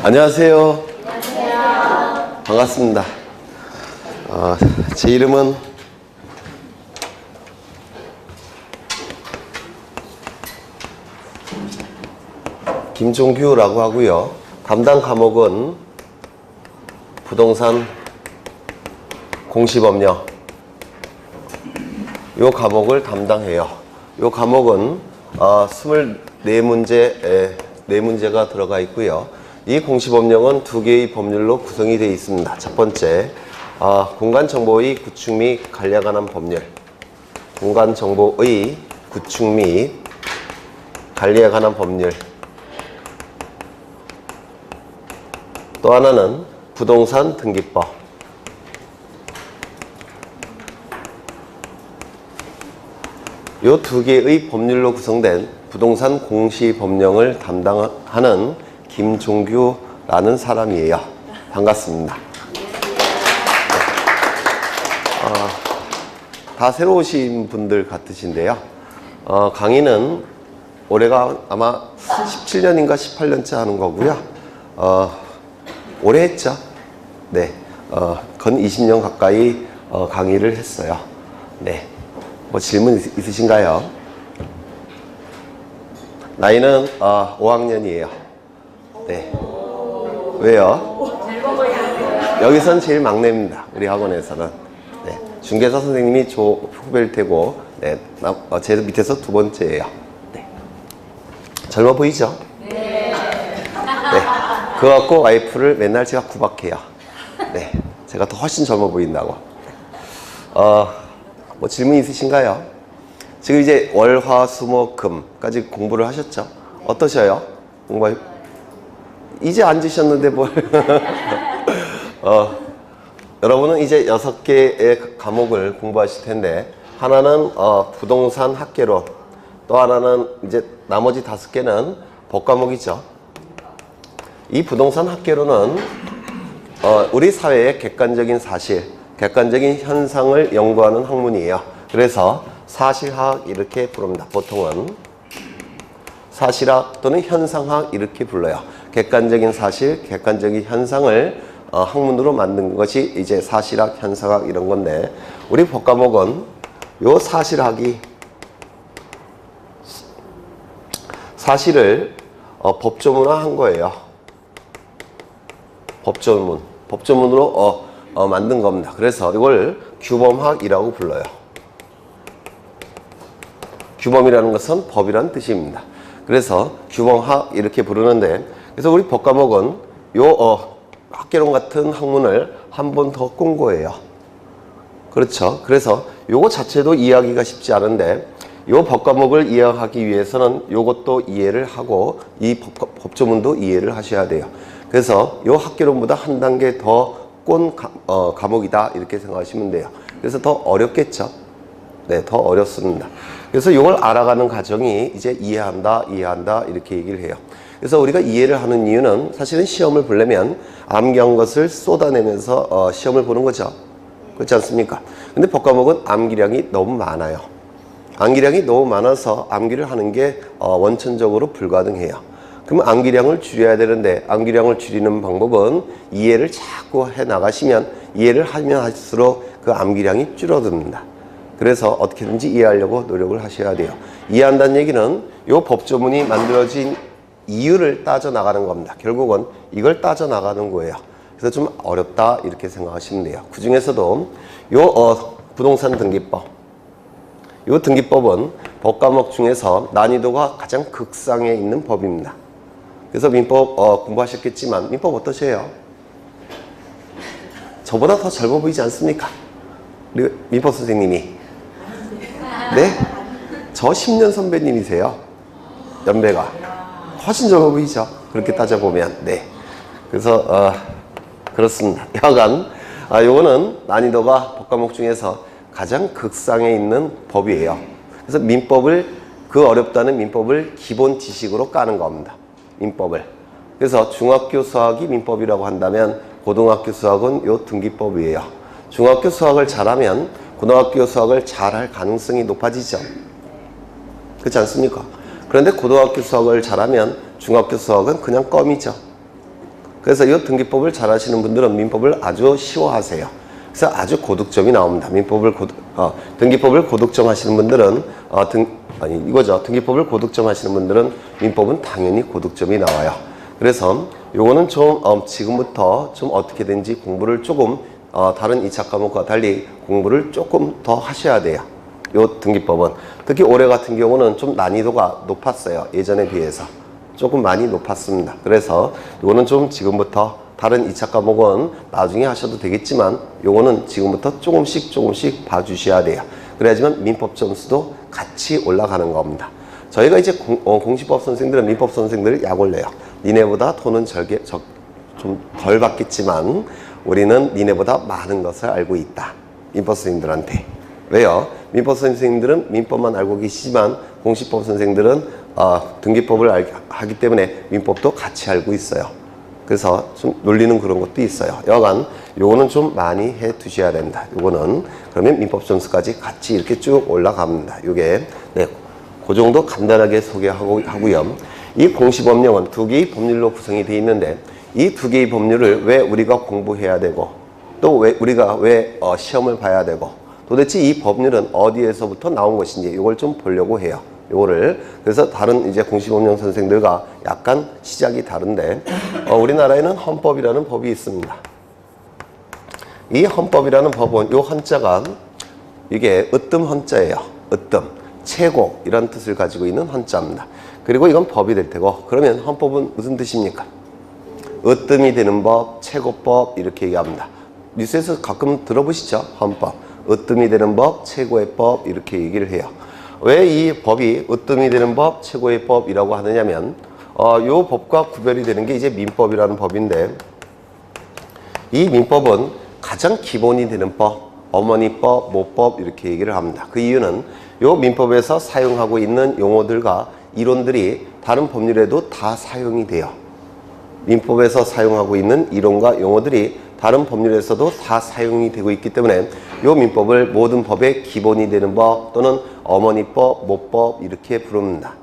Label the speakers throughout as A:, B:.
A: 안녕하세요. 안녕하세요. 반갑습니다. 제 이름은 김종규라고 하고요. 담당 과목은 부동산 공시법령 요 과목을 담당해요. 요 과목은 24문제, 4문제가 들어가 있고요. 이 공시법령은 2개의 법률로 구성이 되어 있습니다. 첫 번째, 공간정보의 구축 및 관리에 관한 법률. 공간정보의 구축 및 관리에 관한 법률. 또 하나는 부동산 등기법. 요 2개의 법률로 구성된 부동산 공시법령을 담당하는 김종규라는 사람이에요. 반갑습니다. 다 새로 오신 분들 같으신데요. 강의는 올해가 아마 17년인가 18년째 하는 거고요. 오래 했죠. 네. 건 20년 가까이 강의를 했어요. 네. 뭐 질문 있으신가요? 나이는 5학년이에요. 네. 왜요? 여기선 제일 막내입니다. 우리 학원에서는. 네. 중개사 선생님이 후배일 테고, 네. 제 밑에서 2번째예요. 네. 젊어 보이죠? 네. 네. 그거 갖고 와이프를 맨날 제가 구박해요. 네. 제가 더 훨씬 젊어 보인다고. 뭐 질문 있으신가요? 지금 이제 월, 화, 수, 목, 금까지 공부를 하셨죠? 어떠셔요? 공부 이제 앉으셨는데 뭘? 여러분은 이제 6개의 과목을 공부하실 텐데, 하나는 부동산 학개론, 또 하나는 이제 나머지 5개는 법과목이죠. 이 부동산 학개론은 우리 사회의 객관적인 사실, 객관적인 현상을 연구하는 학문이에요. 그래서 사실학 이렇게 부릅니다. 보통은 사실학 또는 현상학 이렇게 불러요. 객관적인 사실, 객관적인 현상을 학문으로 만든 것이 이제 사실학, 현상학 이런 건데, 우리 법과목은 요 사실학이 사실을 법조문화한 거예요. 법조문으로 만든 겁니다. 그래서 이걸 규범학이라고 불러요. 규범이라는 것은 법이라는 뜻입니다. 그래서 규범학 이렇게 부르는데, 그래서 우리 법과목은 요 학개론 같은 학문을 한 번 더 공고해요. 그렇죠. 그래서 요거 자체도 이해하기가 쉽지 않은데, 요 법과목을 이해하기 위해서는 요것도 이해를 하고 이 법조문도 이해를 하셔야 돼요. 그래서 요 학개론보다 한 단계 더 꼰 과목이다 이렇게 생각하시면 돼요. 그래서 더 어렵겠죠. 네, 더 어렵습니다. 그래서 이걸 알아가는 과정이 이제 이해한다 이렇게 얘기를 해요. 그래서 우리가 이해를 하는 이유는 사실은 시험을 보려면 암기한 것을 쏟아내면서 시험을 보는 거죠. 그렇지 않습니까? 근데 법과목은 암기량이 너무 많아요. 암기량이 너무 많아서 암기를 하는 게 원천적으로 불가능해요. 그럼 암기량을 줄여야 되는데, 암기량을 줄이는 방법은 이해를 자꾸 해 나가시면, 이해를 하면 할수록 그 암기량이 줄어듭니다. 그래서 어떻게든지 이해하려고 노력을 하셔야 돼요. 이해한다는 얘기는 이 법조문이 만들어진 이유를 따져 나가는 겁니다. 결국은 이걸 따져 나가는 거예요. 그래서 좀 어렵다 이렇게 생각하시면 돼요. 그 중에서도 요 부동산 등기법, 요 등기법은 법과목 중에서 난이도가 가장 극상에 있는 법입니다. 그래서 민법 공부하셨겠지만 민법 어떠세요? 저보다 더 젊어 보이지 않습니까? 우리 민법 선생님이. 네? 저 10년 선배님이세요. 연배가. 훨씬 젊어 보이죠? 그렇게 따져보면. 네. 그래서 그렇습니다. 여하간 요거는 난이도가 법과목 중에서 가장 극상에 있는 법이에요. 그래서 민법을, 그 어렵다는 민법을 기본 지식으로 까는 겁니다. 민법을. 그래서 중학교 수학이 민법이라고 한다면 고등학교 수학은 요 등기법이에요. 중학교 수학을 잘하면 고등학교 수학을 잘할 가능성이 높아지죠. 그렇지 않습니까? 그런데 고등학교 수학을 잘하면 중학교 수학은 그냥 껌이죠. 그래서 이 등기법을 잘 하시는 분들은 민법을 아주 쉬워하세요. 그래서 아주 고득점이 나옵니다. 등기법을 고득점 하시는 분들은, 등기법을 고득점 하시는 분들은 민법은 당연히 고득점이 나와요. 그래서 요거는 좀, 지금부터 좀 어떻게든지 공부를 조금, 다른 2차 과목과 달리 공부를 조금 더 하셔야 돼요. 요 등기법은. 특히 올해 같은 경우는 좀 난이도가 높았어요. 예전에 비해서. 조금 많이 높았습니다. 그래서 요거는 좀 지금부터 다른 2차 과목은 나중에 하셔도 되겠지만 요거는 지금부터 조금씩 봐주셔야 돼요. 그래야지만 민법 점수도 같이 올라가는 겁니다. 저희가 이제 공시법 선생들은 민법 선생들을 약 올려요. 니네보다 돈은 좀 덜 받겠지만 우리는 니네보다 많은 것을 알고 있다. 민법 선생님들한테. 왜요? 민법 선생님들은 민법만 알고 계시지만 공시법 선생들은 등기법을 하기 때문에 민법도 같이 알고 있어요. 그래서 좀 놀리는 그런 것도 있어요. 여간 요거는 좀 많이 해 두셔야 된다. 요거는 그러면 민법 점수까지 같이 이렇게 쭉 올라갑니다. 요게 그 정도 간단하게 소개하고요. 이 공시법령은 두 개의 법률로 구성이 되어 있는데 이 두 개의 법률을 왜 우리가 공부해야 되고 또 왜 우리가 시험을 봐야 되고 도대체 이 법률은 어디에서부터 나온 것인지 이걸 좀 보려고 해요. 요거를. 그래서 다른 이제 공시법령 선생들과 약간 시작이 다른데, 우리나라에는 헌법이라는 법이 있습니다. 이 헌법이라는 법은 요 헌자가 이게 으뜸 헌자예요. 으뜸. 최고. 이런 뜻을 가지고 있는 헌자입니다. 그리고 이건 법이 될 테고, 그러면 헌법은 무슨 뜻입니까? 으뜸이 되는 법, 최고법, 이렇게 얘기합니다. 뉴스에서 가끔 들어보시죠? 헌법. 으뜸이 되는 법, 최고의 법, 이렇게 얘기를 해요. 왜 이 법이 으뜸이 되는 법, 최고의 법이라고 하느냐면, 요 법과 구별이 되는 게 이제 민법이라는 법인데, 이 민법은 가장 기본이 되는 법, 어머니법, 모법, 이렇게 얘기를 합니다. 그 이유는 요 민법에서 사용하고 있는 용어들과 이론들이 다른 법률에도 다 사용이 돼요. 민법에서 사용하고 있는 이론과 용어들이 다른 법률에서도 다 사용이 되고 있기 때문에 이 민법을 모든 법의 기본이 되는 법 또는 어머니법, 모법 이렇게 부릅니다.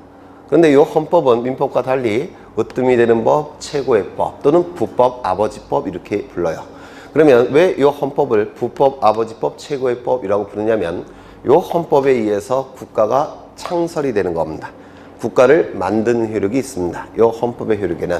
A: 그런데 이 헌법은 민법과 달리 으뜸이 되는 법, 최고의 법 또는 부법, 아버지법 이렇게 불러요. 그러면 왜 이 헌법을 부법, 아버지법, 최고의 법이라고 부르냐면 이 헌법에 의해서 국가가 창설이 되는 겁니다. 국가를 만드는 효력이 있습니다. 이 헌법의 효력에는.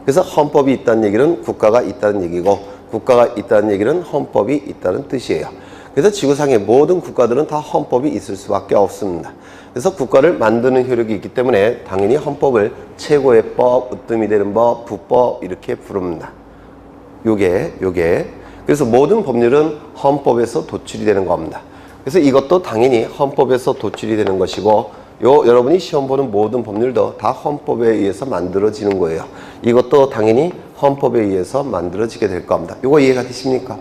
A: 그래서 헌법이 있다는 얘기는 국가가 있다는 얘기고 국가가 있다는 얘기는 헌법이 있다는 뜻이에요. 그래서 지구상의 모든 국가들은 다 헌법이 있을 수밖에 없습니다. 그래서 국가를 만드는 효력이 있기 때문에 당연히 헌법을 최고의 법, 으뜸이 되는 법, 부법 이렇게 부릅니다. 요게. 그래서 모든 법률은 헌법에서 도출이 되는 겁니다. 그래서 이것도 당연히 헌법에서 도출이 되는 것이고 여러분이 시험 보는 모든 법률도 다 헌법에 의해서 만들어지는 거예요. 이것도 당연히 헌법에 의해서 만들어지게 될 겁니다. 이거 이해가 되십니까?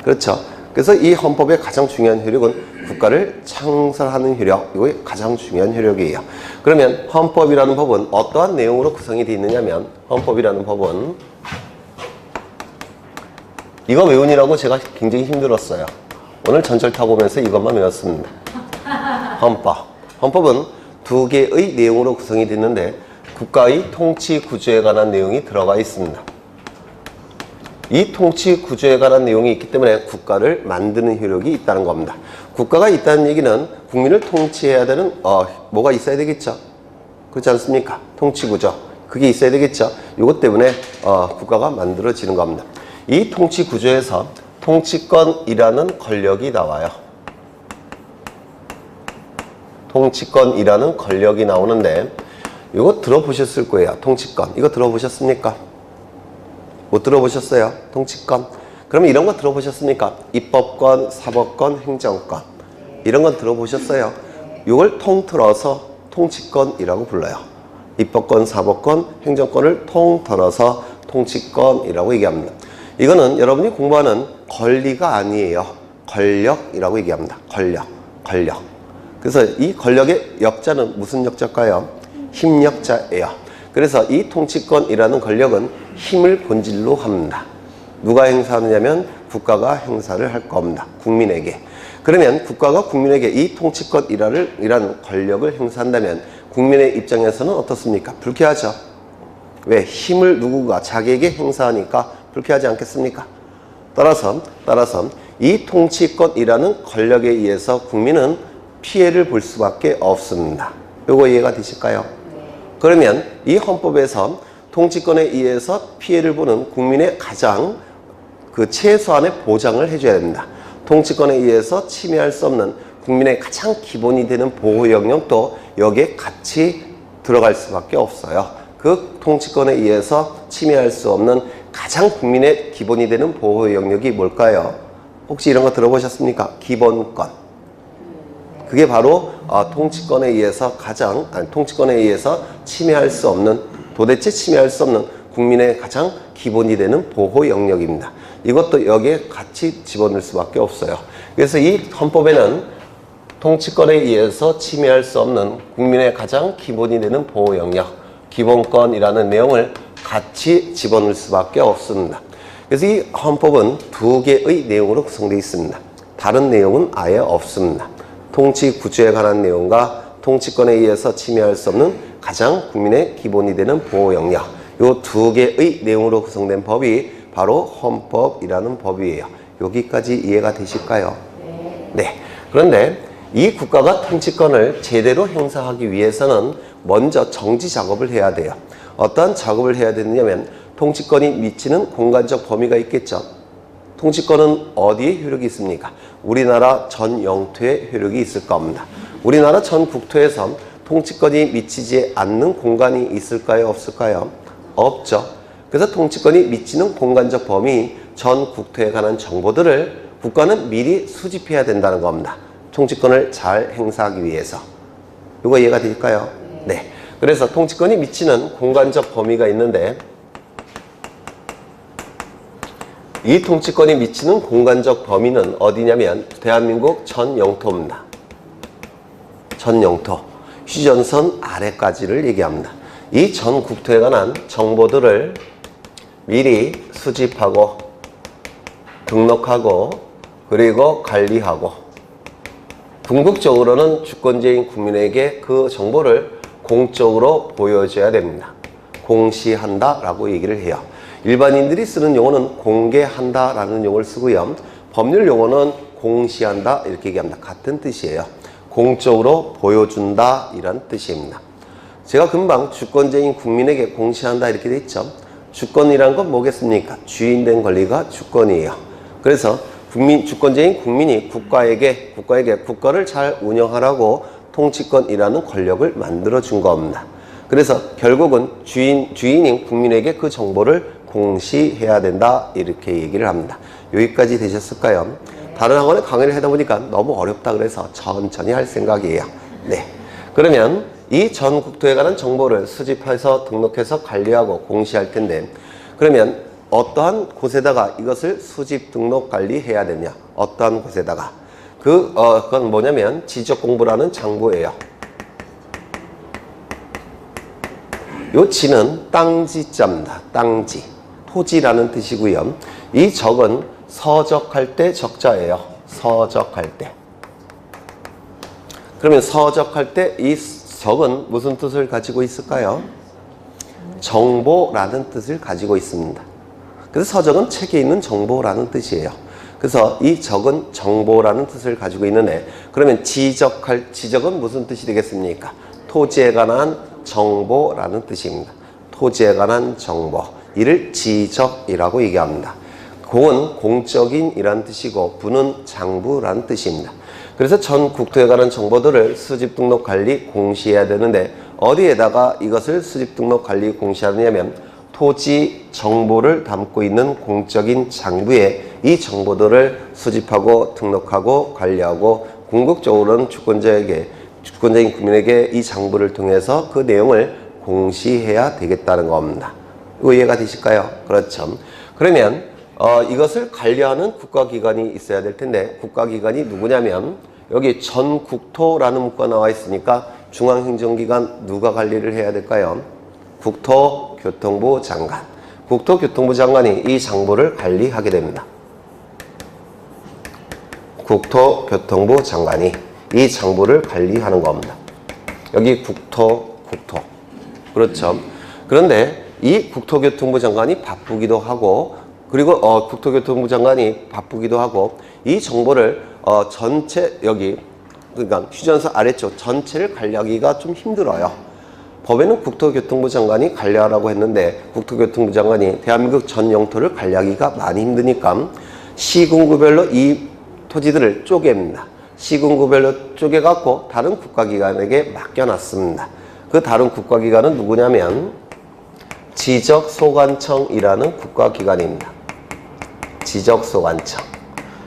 A: 그렇죠. 그래서 이 헌법의 가장 중요한 효력은 국가를 창설하는 효력, 이게 가장 중요한 효력이에요. 그러면 헌법이라는 법은 어떠한 내용으로 구성이 되어 있느냐면 헌법이라는 법은 이거 외우느라고 제가 굉장히 힘들었어요. 오늘 전철 타고 오면서 이것만 외웠습니다. 헌법은 두 개의 내용으로 구성이 됐는데 국가의 통치 구조에 관한 내용이 들어가 있습니다. 이 통치 구조에 관한 내용이 있기 때문에 국가를 만드는 효력이 있다는 겁니다. 국가가 있다는 얘기는 국민을 통치해야 되는 뭐가 있어야 되겠죠? 그렇지 않습니까? 통치 구조. 그게 있어야 되겠죠? 이것 때문에 국가가 만들어지는 겁니다. 이 통치 구조에서 통치권이라는 권력이 나와요. 통치권이라는 권력이 나오는데 이거 들어보셨을 거예요. 통치권. 이거 들어보셨습니까? 못 들어보셨어요? 통치권. 그러면 이런 거 들어보셨습니까? 입법권, 사법권, 행정권. 이런 건 들어보셨어요? 이걸 통틀어서 통치권이라고 불러요. 입법권, 사법권, 행정권을 통틀어서 통치권이라고 얘기합니다. 이거는 여러분이 공부하는 권리가 아니에요. 권력이라고 얘기합니다. 권력. 그래서 이 권력의 역자는 무슨 역자일까요? 힘역자예요. 그래서 이 통치권이라는 권력은 힘을 본질로 합니다. 누가 행사하느냐면 국가가 행사를 할 겁니다. 국민에게. 그러면 국가가 국민에게 이 통치권이라는 권력을 행사한다면 국민의 입장에서는 어떻습니까? 불쾌하죠. 왜? 힘을 누구가 자기에게 행사하니까 불쾌하지 않겠습니까? 따라서 이 통치권이라는 권력에 의해서 국민은 피해를 볼 수밖에 없습니다. 요거 이해가 되실까요? 그러면 이 헌법에서 통치권에 의해서 피해를 보는 국민의 가장 그 최소한의 보장을 해줘야 됩니다. 통치권에 의해서 침해할 수 없는 국민의 가장 기본이 되는 보호 영역도 여기에 같이 들어갈 수밖에 없어요. 그 통치권에 의해서 침해할 수 없는 가장 국민의 기본이 되는 보호 영역이 뭘까요? 혹시 이런 거 들어보셨습니까? 기본권. 그게 바로 통치권에 의해서 통치권에 의해서 침해할 수 없는, 도대체 침해할 수 없는 국민의 가장 기본이 되는 보호 영역입니다. 이것도 여기에 같이 집어넣을 수밖에 없어요. 그래서 이 헌법에는 통치권에 의해서 침해할 수 없는 국민의 가장 기본이 되는 보호 영역, 기본권이라는 내용을 같이 집어넣을 수밖에 없습니다. 그래서 이 헌법은 두 개의 내용으로 구성되어 있습니다. 다른 내용은 아예 없습니다. 통치 구조에 관한 내용과 통치권에 의해서 침해할 수 없는 가장 국민의 기본이 되는 보호 영역, 이 두 개의 내용으로 구성된 법이 바로 헌법이라는 법이에요. 여기까지 이해가 되실까요? 네. 그런데 이 국가가 통치권을 제대로 행사하기 위해서는 먼저 정지 작업을 해야 돼요. 어떠한 작업을 해야 되느냐면 통치권이 미치는 공간적 범위가 있겠죠. 통치권은 어디에 효력이 있습니까? 우리나라 전 영토에 효력이 있을 겁니다. 우리나라 전 국토에서 통치권이 미치지 않는 공간이 있을까요? 없을까요? 없죠. 그래서 통치권이 미치는 공간적 범위, 전 국토에 관한 정보들을 국가는 미리 수집해야 된다는 겁니다. 통치권을 잘 행사하기 위해서. 이거 이해가 될까요? 네. 그래서 통치권이 미치는 공간적 범위가 있는데, 이 통치권이 미치는 공간적 범위는 어디냐면 대한민국 전 영토입니다. 전 영토, 휴전선 아래까지를 얘기합니다. 이 전 국토에 관한 정보들을 미리 수집하고 등록하고 그리고 관리하고, 궁극적으로는 주권자인 국민에게 그 정보를 공적으로 보여줘야 됩니다. 공시한다라고 얘기를 해요. 일반인들이 쓰는 용어는 공개한다라는 용어를 쓰고요. 법률 용어는 공시한다 이렇게 얘기합니다. 같은 뜻이에요. 공적으로 보여준다 이런 뜻입니다. 제가 금방 주권자인 국민에게 공시한다 이렇게 돼 있죠. 주권이란 건 뭐겠습니까? 주인된 권리가 주권이에요. 그래서 주권자인 국민이 국가에게 국가를 잘 운영하라고 통치권이라는 권력을 만들어 준 겁니다. 그래서 결국은 주인인 국민에게 그 정보를 공시해야 된다 이렇게 얘기를 합니다. 여기까지 되셨을까요? 다른 학원에 강의를 하다 보니까 너무 어렵다 그래서 천천히 할 생각이에요. 네. 그러면 이 전 국토에 관한 정보를 수집해서 등록해서 관리하고 공시할 텐데, 그러면 어떠한 곳에다가 이것을 수집 등록 관리해야 되냐? 어떠한 곳에다가? 그건 뭐냐면 지적공부라는 장부예요. 요 지는 땅지자입니다. 땅지. 토지라는 뜻이고요. 이 적은 서적할 때 적자예요. 서적할 때. 그러면 서적할 때 이 적은 무슨 뜻을 가지고 있을까요? 정보라는 뜻을 가지고 있습니다. 그래서 서적은 책에 있는 정보라는 뜻이에요. 그래서 이 적은 정보라는 뜻을 가지고 있는데, 그러면 지적은 무슨 뜻이 되겠습니까? 토지에 관한 정보라는 뜻입니다. 토지에 관한 정보. 이를 지적이라고 얘기합니다. 공은 공적인 이란 뜻이고 부는 장부라는 뜻입니다. 그래서 전 국토에 관한 정보들을 수집 등록 관리 공시해야 되는데, 어디에다가 이것을 수집 등록 관리 공시하느냐면 토지 정보를 담고 있는 공적인 장부에 이 정보들을 수집하고 등록하고 관리하고, 궁극적으로는 주권자인 국민에게 이 장부를 통해서 그 내용을 공시해야 되겠다는 겁니다. 이거 이해가 되실까요? 그렇죠. 그러면 이것을 관리하는 국가기관이 있어야 될 텐데, 국가기관이 누구냐면 여기 전국토라는 문구가 나와 있으니까 중앙행정기관 누가 관리를 해야 될까요? 국토교통부 장관. 국토교통부 장관이 이 장부를 관리하게 됩니다. 국토교통부 장관이 이 장부를 관리하는 겁니다. 여기 국토. 그렇죠. 그런데 이 국토교통부 장관이 바쁘기도 하고, 그리고 국토교통부 장관이 바쁘기도 하고, 이 정보를 전체 여기 그러니까 휴전서 아래쪽 전체를 관리하기가 좀 힘들어요. 법에는 국토교통부 장관이 관리하라고 했는데 국토교통부 장관이 대한민국 전 영토를 관리하기가 많이 힘드니까 시군구별로 이 토지들을 쪼갭니다. 시군구별로 쪼개갖고 다른 국가기관에게 맡겨놨습니다. 그 다른 국가기관은 누구냐면 지적소관청이라는 국가기관입니다. 지적소관청.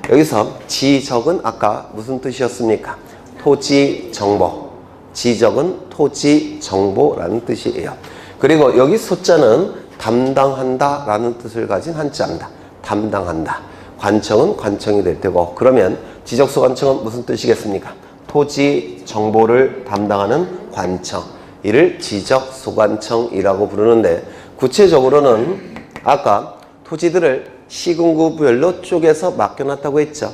A: 여기서 지적은 아까 무슨 뜻이었습니까? 토지정보. 지적은 토지정보라는 뜻이에요. 그리고 여기 소자는 담당한다 라는 뜻을 가진 한자입니다. 담당한다. 관청은 관청이 될 테고, 그러면 지적소관청은 무슨 뜻이겠습니까? 토지정보를 담당하는 관청. 이를 지적소관청이라고 부르는데, 구체적으로는 아까 토지들을 시군구별로 쪼개서 맡겨놨다고 했죠.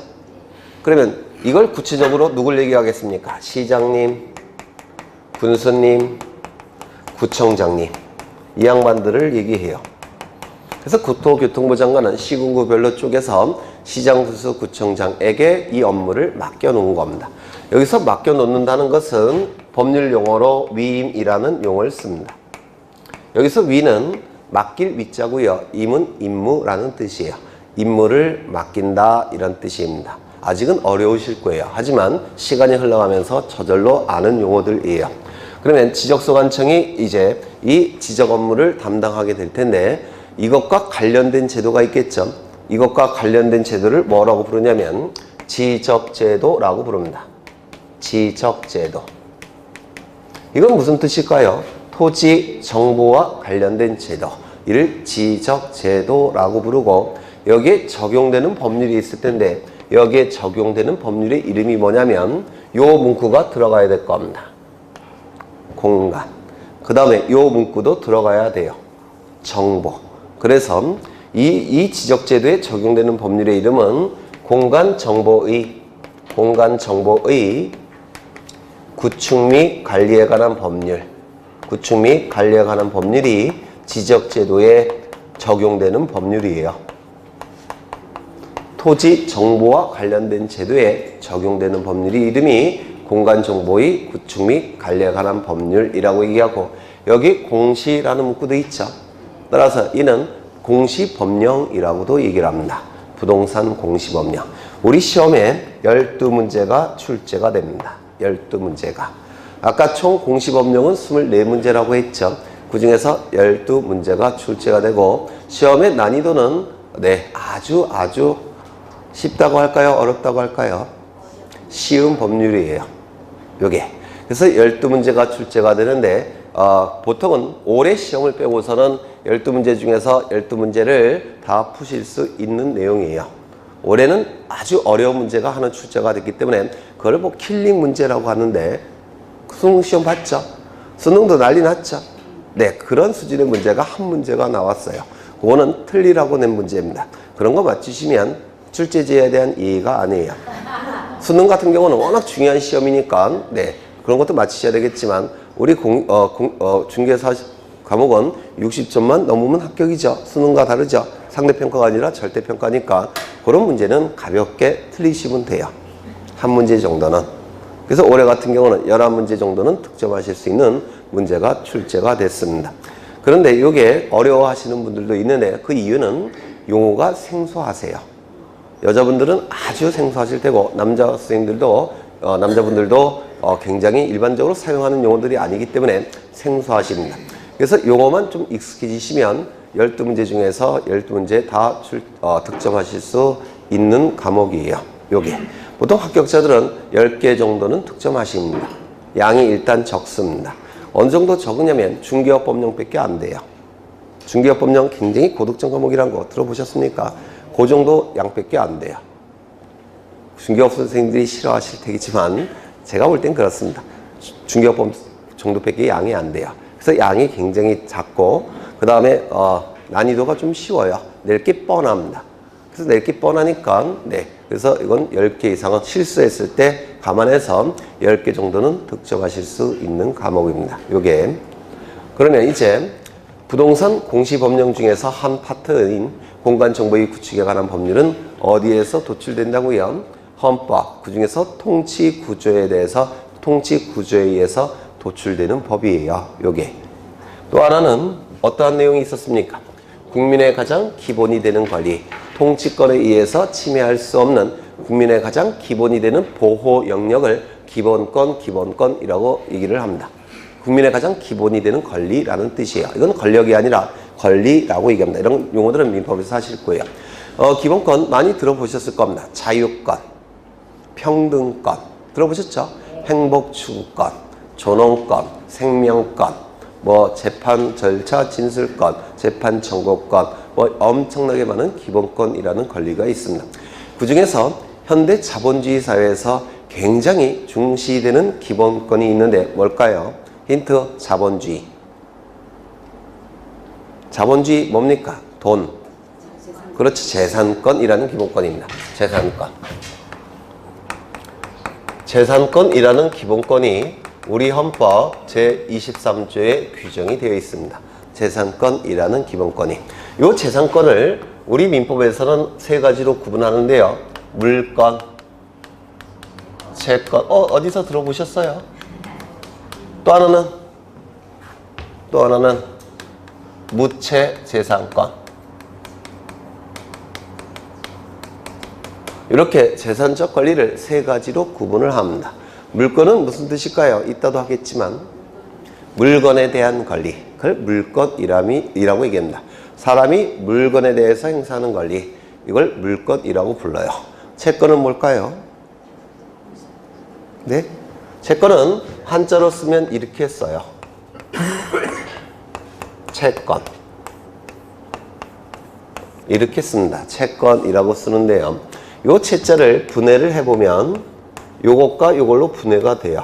A: 그러면 이걸 구체적으로 누굴 얘기하겠습니까? 시장님, 군수님, 구청장님, 이 양반들을 얘기해요. 그래서 국토교통부 장관은 시군구별로 쪼개서 시장, 군수, 구청장에게 이 업무를 맡겨놓은 겁니다. 여기서 맡겨놓는다는 것은 법률 용어로 위임이라는 용어를 씁니다. 여기서 위는 맡길 위자고요. 임은 임무라는 뜻이에요. 임무를 맡긴다 이런 뜻입니다. 아직은 어려우실 거예요. 하지만 시간이 흘러가면서 저절로 아는 용어들이에요. 그러면 지적소관청이 이제 이 지적 업무를 담당하게 될 텐데, 이것과 관련된 제도가 있겠죠. 이것과 관련된 제도를 뭐라고 부르냐면 지적제도라고 부릅니다. 지적제도. 이건 무슨 뜻일까요? 토지 정보와 관련된 제도. 이를 지적제도라고 부르고, 여기에 적용되는 법률이 있을 텐데, 여기에 적용되는 법률의 이름이 뭐냐면 요 문구가 들어가야 될 겁니다. 공간. 그 다음에 요 문구도 들어가야 돼요. 정보. 그래서 이 지적제도에 적용되는 법률의 이름은 공간정보의 구축 및 관리에 관한 법률. 구축 및 관리에 관한 법률이 지적제도에 적용되는 법률이에요. 토지 정보와 관련된 제도에 적용되는 법률이 이름이 공간정보의 구축 및 관리에 관한 법률이라고 얘기하고, 여기 공시라는 문구도 있죠. 따라서 이는 공시법령이라고도 얘기를 합니다. 부동산 공시법령. 우리 시험에 12문제가 출제가 됩니다. 12문제가. 아까 총 공시법령은 24문제라고 했죠. 그 중에서 12문제가 출제가 되고, 시험의 난이도는 아주 쉽다고 할까요? 어렵다고 할까요? 쉬운 법률이에요. 요게. 그래서 12문제가 출제가 되는데, 보통은 올해 시험을 빼고서는 12문제 중에서 12문제를 다 푸실 수 있는 내용이에요. 올해는 아주 어려운 문제가 하나 출제가 됐기 때문에 그걸 뭐 킬링 문제라고 하는데, 수능 시험 봤죠? 수능도 난리 났죠? 네, 그런 수준의 문제가 한 문제가 나왔어요. 그거는 틀리라고 낸 문제입니다. 그런 거 맞추시면 출제자에 대한 이해가 아니에요. 수능 같은 경우는 워낙 중요한 시험이니까 그런 것도 맞추셔야 되겠지만, 우리 중개사 과목은 60점만 넘으면 합격이죠. 수능과 다르죠. 상대평가가 아니라 절대평가니까 그런 문제는 가볍게 틀리시면 돼요. 한 문제 정도는. 그래서 올해 같은 경우는 11문제 정도는 득점하실 수 있는 문제가 출제가 됐습니다. 그런데 이게 어려워하시는 분들도 있는데, 그 이유는 용어가 생소하세요. 여자분들은 아주 생소하실 테고, 남자분들도 굉장히 일반적으로 사용하는 용어들이 아니기 때문에 생소하십니다. 그래서 용어만 좀 익숙해지시면 12문제 중에서 12문제 다 득점하실 수 있는 과목이에요. 요게. 보통 합격자들은 10개 정도는 득점하십니다. 양이 일단 적습니다. 어느 정도 적으냐면 중개업법령밖에 안 돼요. 중개업법령 굉장히 고득점 과목이란 거 들어보셨습니까? 그 정도 양밖에 안 돼요. 중개업 선생님들이 싫어하실 테겠지만 제가 볼 땐 그렇습니다. 중개업법 정도밖에 양이 안 돼요. 그래서 양이 굉장히 작고, 그 다음에 난이도가 좀 쉬워요. 낼 게 뻔합니다. 그래서 낼 게 뻔하니까 그래서 이건 10개 이상은 실수했을 때 감안해서 10개 정도는 득점하실 수 있는 과목입니다. 요게. 그러면 이제 부동산 공시법령 중에서 한 파트인 공간정보의 구축에 관한 법률은 어디에서 도출된다고요? 헌법, 그 중에서 통치구조에 대해서 통치구조에 의해서 도출되는 법이에요. 요게. 또 하나는 어떠한 내용이 있었습니까? 국민의 가장 기본이 되는 권리, 통치권에 의해서 침해할 수 없는 국민의 가장 기본이 되는 보호 영역을 기본권이라고 얘기를 합니다. 국민의 가장 기본이 되는 권리라는 뜻이에요. 이건 권력이 아니라 권리라고 얘기합니다. 이런 용어들은 민법에서 하실 거예요. 기본권 많이 들어보셨을 겁니다. 자유권, 평등권 들어보셨죠? 행복추구권, 존엄권, 생명권, 재판 절차 진술권, 재판 청구권, 엄청나게 많은 기본권이라는 권리가 있습니다. 그 중에서 현대 자본주의 사회에서 굉장히 중시되는 기본권이 있는데 뭘까요? 힌트, 자본주의. 자본주의 뭡니까? 돈. 그렇죠. 재산권이라는 기본권입니다. 재산권. 재산권이라는 기본권이 우리 헌법 제23조에 규정이 되어 있습니다. 재산권이라는 기본권이. 이 재산권을 우리 민법에서는 세 가지로 구분하는데요. 물권, 채권. 어디서 들어보셨어요? 또 하나는 무채재산권. 이렇게 재산적 권리를 세 가지로 구분을 합니다. 물권은 무슨 뜻일까요? 이따도 하겠지만 물건에 대한 권리, 그걸 물권이라고 얘기합니다. 사람이 물건에 대해서 행사하는 권리, 이걸 물권이라고 불러요. 채권은 뭘까요? 네? 채권은 한자로 쓰면 이렇게 써요. 채권. 이렇게 씁니다. 채권이라고 쓰는데요. 요 채자를 분해를 해보면 요것과 요걸로 분해가 돼요.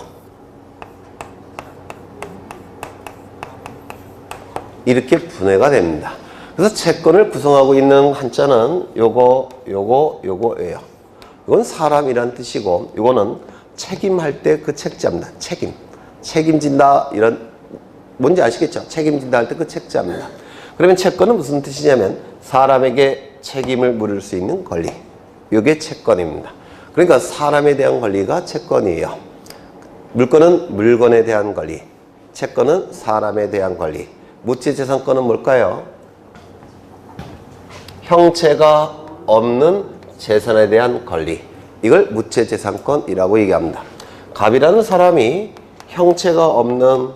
A: 이렇게 분해가 됩니다. 그래서 채권을 구성하고 있는 한자는 요거예요. 이건 사람이란 뜻이고, 요거는 책임할 때 그 책자입니다. 책임진다, 이런, 뭔지 아시겠죠? 책임진다 할 때 그 책자입니다. 그러면 채권은 무슨 뜻이냐면 사람에게 책임을 물을 수 있는 권리. 이게 채권입니다. 그러니까 사람에 대한 권리가 채권이에요. 물권은 물건에 대한 권리, 채권은 사람에 대한 권리. 무채재산권은 뭘까요? 형체가 없는 재산에 대한 권리. 이걸 무채재산권이라고 얘기합니다. 갑이라는 사람이 형체가 없는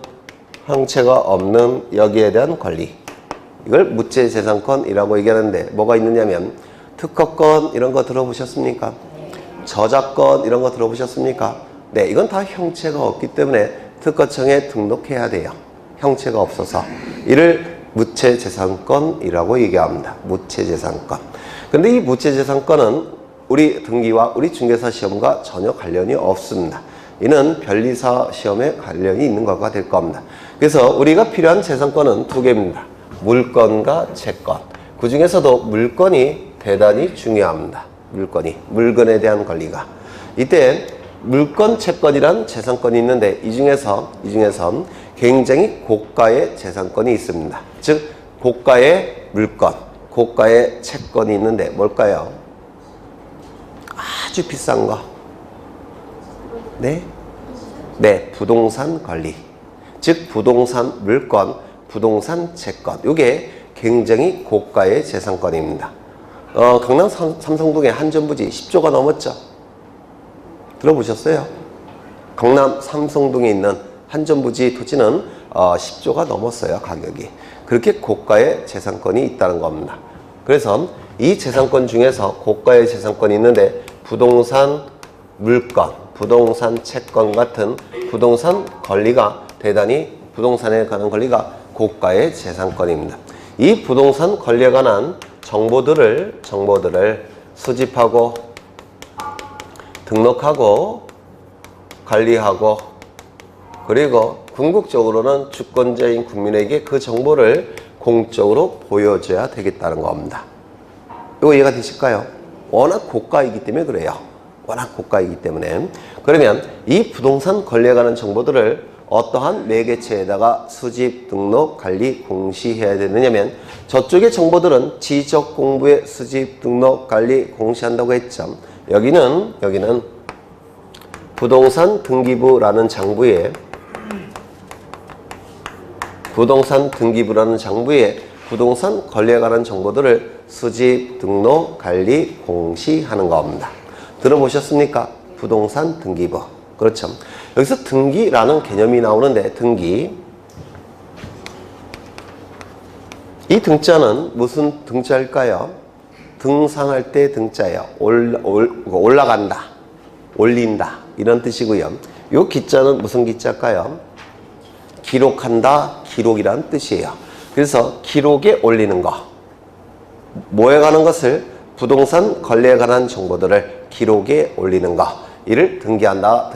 A: 여기에 대한 권리. 이걸 무채재산권이라고 얘기하는데 뭐가 있느냐면 특허권 이런 거 들어보셨습니까? 저작권 이런 거 들어보셨습니까? 네, 이건 다 형체가 없기 때문에 특허청에 등록해야 돼요. 형체가 없어서. 이를 무채재산권이라고 얘기합니다. 무채재산권. 근데 이 무채재산권은 우리 등기와 우리 중개사 시험과 전혀 관련이 없습니다. 이는 변리사 시험에 관련이 있는 것과 될 겁니다. 그래서 우리가 필요한 재산권은 두 개입니다. 물건과 채권. 그 중에서도 물건이 대단히 중요합니다. 물건에 대한 권리가. 이때 물건, 채권이란 재산권이 있는데 이 중에서 굉장히 고가의 재산권이 있습니다. 즉 고가의 물건, 고가의 채권이 있는데 뭘까요? 아주 비싼 거. 네, 부동산 권리. 즉 부동산 물건, 부동산 채권. 이게 굉장히 고가의 재산권입니다. 강남 삼성동의 한전부지 10조가 넘었죠? 들어보셨어요? 강남 삼성동에 있는 한전부지 토지는 10조가 넘었어요, 가격이. 그렇게 고가의 재산권이 있다는 겁니다. 그래서 이 재산권 중에서 고가의 재산권이 있는데 부동산 물건, 부동산 채권 같은 부동산 권리가 대단히 부동산에 관한 권리가 고가의 재산권입니다. 이 부동산 권리에 관한 정보들을 수집하고 등록하고 관리하고 그리고 궁극적으로는 주권자인 국민에게 그 정보를 공적으로 보여줘야 되겠다는 겁니다. 이거 이해가 되실까요? 워낙 고가이기 때문에 그래요. 워낙 고가이기 때문에. 그러면 이 부동산 권리에 관한 정보들을 어떠한 매개체에다가 수집, 등록, 관리, 공시해야 되느냐면 저쪽의 정보들은 지적 공부에 수집, 등록, 관리, 공시한다고 했죠. 여기는 부동산 등기부라는 장부에 부동산 권리에 관한 정보들을 수집, 등록, 관리, 공시하는 겁니다. 들어보셨습니까? 부동산 등기부. 그렇죠. 여기서 등기라는 개념이 나오는데 등기. 이 등자는 무슨 등자일까요? 등산할 때 등자예요. 올라간다, 올린다 이런 뜻이고요. 이 기자는 무슨 기자일까요? 기록한다, 기록이라는 뜻이에요. 그래서 기록에 올리는 거. 뭐에 관한 것을? 부동산 권리에 관한 정보들을 기록에 올리는 거. 이를 등기한다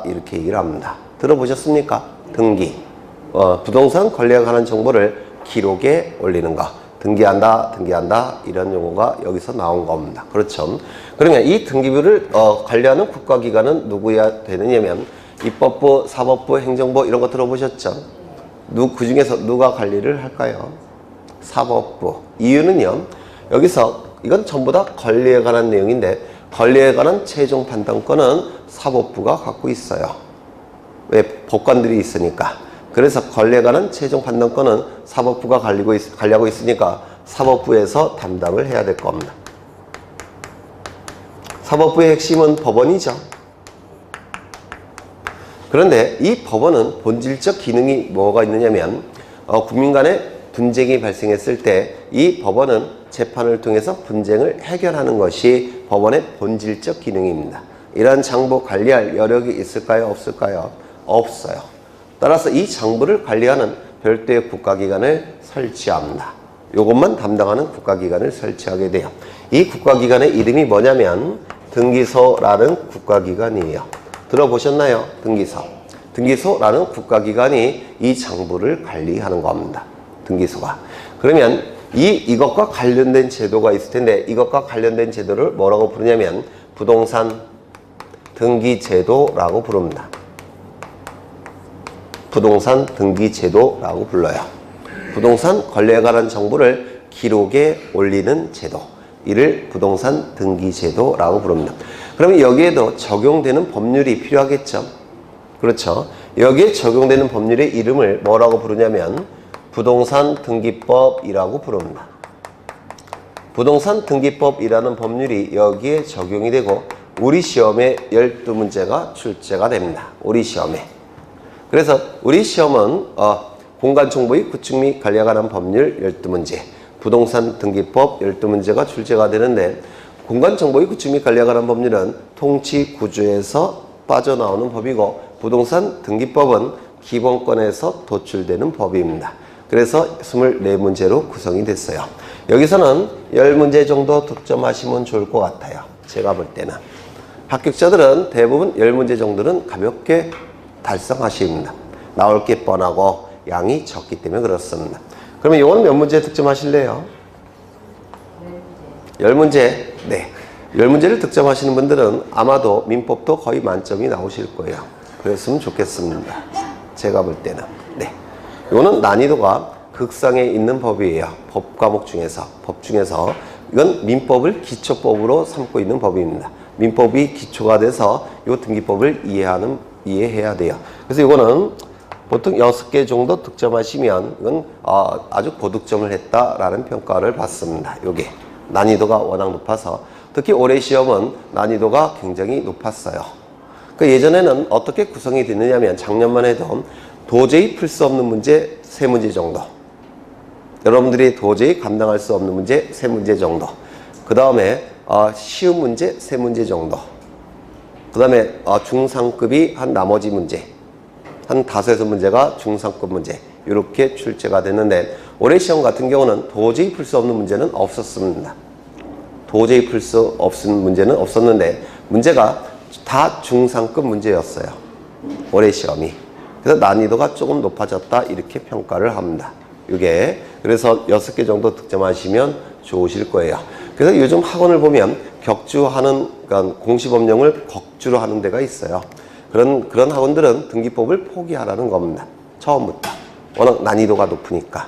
A: 이렇게 얘기를 합니다. 들어보셨습니까? 등기. 부동산 권리에 관한 정보를 기록에 올리는 거. 등기한다 이런 용어가 여기서 나온 겁니다. 그렇죠. 그러면 이 등기부를 관리하는 국가기관은 누구야 되느냐면 입법부, 사법부, 행정부 이런 거 들어보셨죠? 그 중에서 누가 관리를 할까요? 사법부. 이유는요. 여기서 이건 전부 다 권리에 관한 내용인데 권리에 관한 최종 판단권은 사법부가 갖고 있어요. 왜? 법관들이 있으니까. 그래서 권리에 관한 최종 판단권은 사법부가 관리하고 있으니까 사법부에서 담당을 해야 될 겁니다. 사법부의 핵심은 법원이죠. 그런데 이 법원은 본질적 기능이 뭐가 있느냐면 국민 간에 분쟁이 발생했을 때 이 법원은 재판을 통해서 분쟁을 해결하는 것이 법원의 본질적 기능입니다. 이러한 장부 관리할 여력이 있을까요? 없을까요? 없어요. 따라서 이 장부를 관리하는 별도의 국가기관을 설치합니다. 이것만 담당하는 국가기관을 설치하게 돼요. 이 국가기관의 이름이 뭐냐면 등기소라는 국가기관이에요. 들어보셨나요? 등기소. 등기소라는 국가기관이 이 장부를 관리하는 겁니다. 등기소가. 그러면 이것과 관련된 제도가 있을 텐데 이것과 관련된 제도를 뭐라고 부르냐면 부동산 등기제도라고 부릅니다. 부동산 등기제도라고 불러요. 부동산 권리에 관한 정보를 기록에 올리는 제도. 이를 부동산 등기제도라고 부릅니다. 그러면 여기에도 적용되는 법률이 필요하겠죠. 그렇죠. 여기에 적용되는 법률의 이름을 뭐라고 부르냐면 부동산 등기법이라고 부릅니다. 부동산 등기법이라는 법률이 여기에 적용이 되고 우리 시험에 12문제가 출제가 됩니다. 우리 시험에. 그래서 우리 시험은 공간정보의 구축 및 관리에 관한 법률 12문제, 부동산 등기법 12문제가 출제가 되는데 공간정보의 구축 및 관리에 관한 법률은 통치 구조에서 빠져나오는 법이고 부동산 등기법은 기본권에서 도출되는 법입니다. 그래서 24문제로 구성이 됐어요. 여기서는 10문제 정도 득점하시면 좋을 것 같아요. 제가 볼 때는. 합격자들은 대부분 10문제 정도는 가볍게 달성하십니다. 나올 게 뻔하고 양이 적기 때문에 그렇습니다. 그러면 이거는 몇 문제 득점하실래요? 10문제. 네. 10문제를 득점하시는 분들은 아마도 민법도 거의 만점이 나오실 거예요. 그랬으면 좋겠습니다. 제가 볼 때는. 네. 이거는 난이도가 극상에 있는 법이에요. 법 과목 중에서. 법 중에서. 이건 민법을 기초법으로 삼고 있는 법입니다. 민법이 기초가 돼서 이 등기법을 이해해야 돼요. 그래서 이거는 보통 6개 정도 득점하시면 이건 아주 고득점을 했다라는 평가를 받습니다. 요게 난이도가 워낙 높아서 특히 올해 시험은 난이도가 굉장히 높았어요. 그 예전에는 어떻게 구성이 됐느냐면 작년만 해도 도저히 풀 수 없는 문제 3문제 정도, 여러분들이 도저히 감당할 수 없는 문제 3문제 정도, 그 다음에 쉬운 문제 3문제 정도, 그 다음에 중상급이 한 나머지 문제 한 5-6문제가 중상급 문제 이렇게 출제가 됐는데 올해 시험 같은 경우는 도저히 풀 수 없는 문제는 없었습니다. 도저히 풀 수 없는 문제는 없었는데 문제가 다 중상급 문제였어요. 올해 시험이. 그래서 난이도가 조금 높아졌다 이렇게 평가를 합니다. 이게 그래서 6개 정도 득점하시면 좋으실 거예요. 그래서 요즘 학원을 보면 격주하는, 그러니까 공시법령을 격주로 하는 데가 있어요. 그런 학원들은 등기법을 포기하라는 겁니다. 처음부터. 워낙 난이도가 높으니까.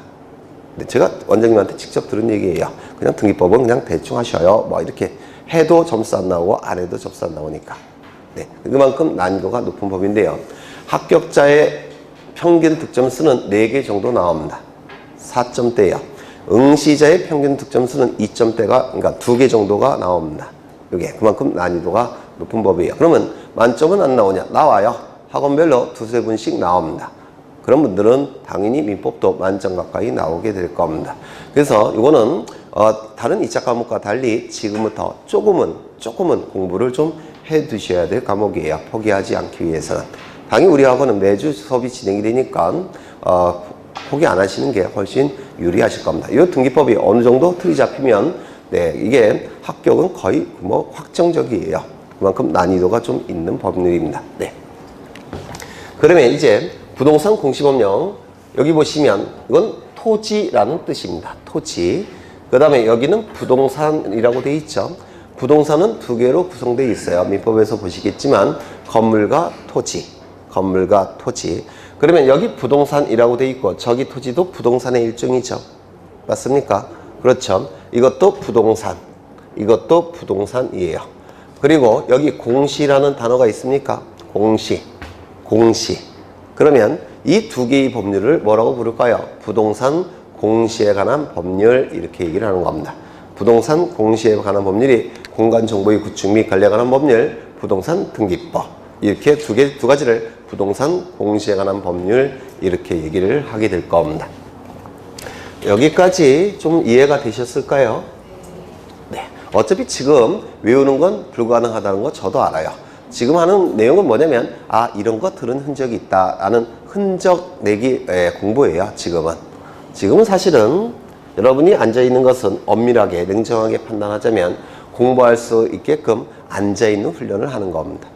A: 근데 제가 원장님한테 직접 들은 얘기예요. 그냥 등기법은 그냥 대충 하셔요. 뭐 이렇게 해도 점수 안 나오고 안 해도 점수 안 나오니까. 네, 그만큼 난이도가 높은 법인데요. 합격자의 평균 득점수는 4개 정도 나옵니다. 4점대요. 응시자의 평균 득점수는 2점대가, 그러니까 2개 정도가 나옵니다. 이게 그만큼 난이도가 높은 법이에요. 그러면 만점은 안 나오냐? 나와요. 학원별로 2~3분씩 나옵니다. 그런 분들은 당연히 민법도 만점 가까이 나오게 될 겁니다. 그래서 이거는 다른 2차 과목과 달리 지금부터 조금은 공부를 좀 해 두셔야 될 과목이에요. 포기하지 않기 위해서는. 당연히 우리 학원은 매주 수업이 진행이 되니까 포기 안 하시는 게 훨씬 유리하실 겁니다. 이 등기법이 어느 정도 틀이 잡히면 네, 이게 합격은 거의 뭐 확정적이에요. 그만큼 난이도가 좀 있는 법률입니다. 네. 그러면 이제 부동산 공시법령, 여기 보시면 이건 토지라는 뜻입니다. 토지. 그 다음에 여기는 부동산이라고 되어 있죠. 부동산은 2개로 구성되어 있어요. 민법에서 보시겠지만 건물과 토지, 건물과 토지. 그러면 여기 부동산이라고 되어 있고 저기 토지도 부동산의 일종이죠. 맞습니까? 그렇죠. 이것도 부동산, 이것도 부동산이에요. 그리고 여기 공시라는 단어가 있습니까? 공시. 그러면 이 2개의 법률을 뭐라고 부를까요? 부동산 공시에 관한 법률, 이렇게 얘기를 하는 겁니다. 부동산 공시에 관한 법률이 공간정보의 구축 및 관리에 관한 법률, 부동산 등기법, 이렇게 두 가지를 부동산 공시에 관한 법률, 이렇게 얘기를 하게 될 겁니다. 여기까지 좀 이해가 되셨을까요? 네. 어차피 지금 외우는 건 불가능하다는 거 저도 알아요. 지금 하는 내용은 뭐냐면 이런 거 들은 흔적이 있다라는 흔적 내기 공부예요. 지금은 사실은 여러분이 앉아있는 것은 엄밀하게 냉정하게 판단하자면 공부할 수 있게끔 앉아있는 훈련을 하는 겁니다.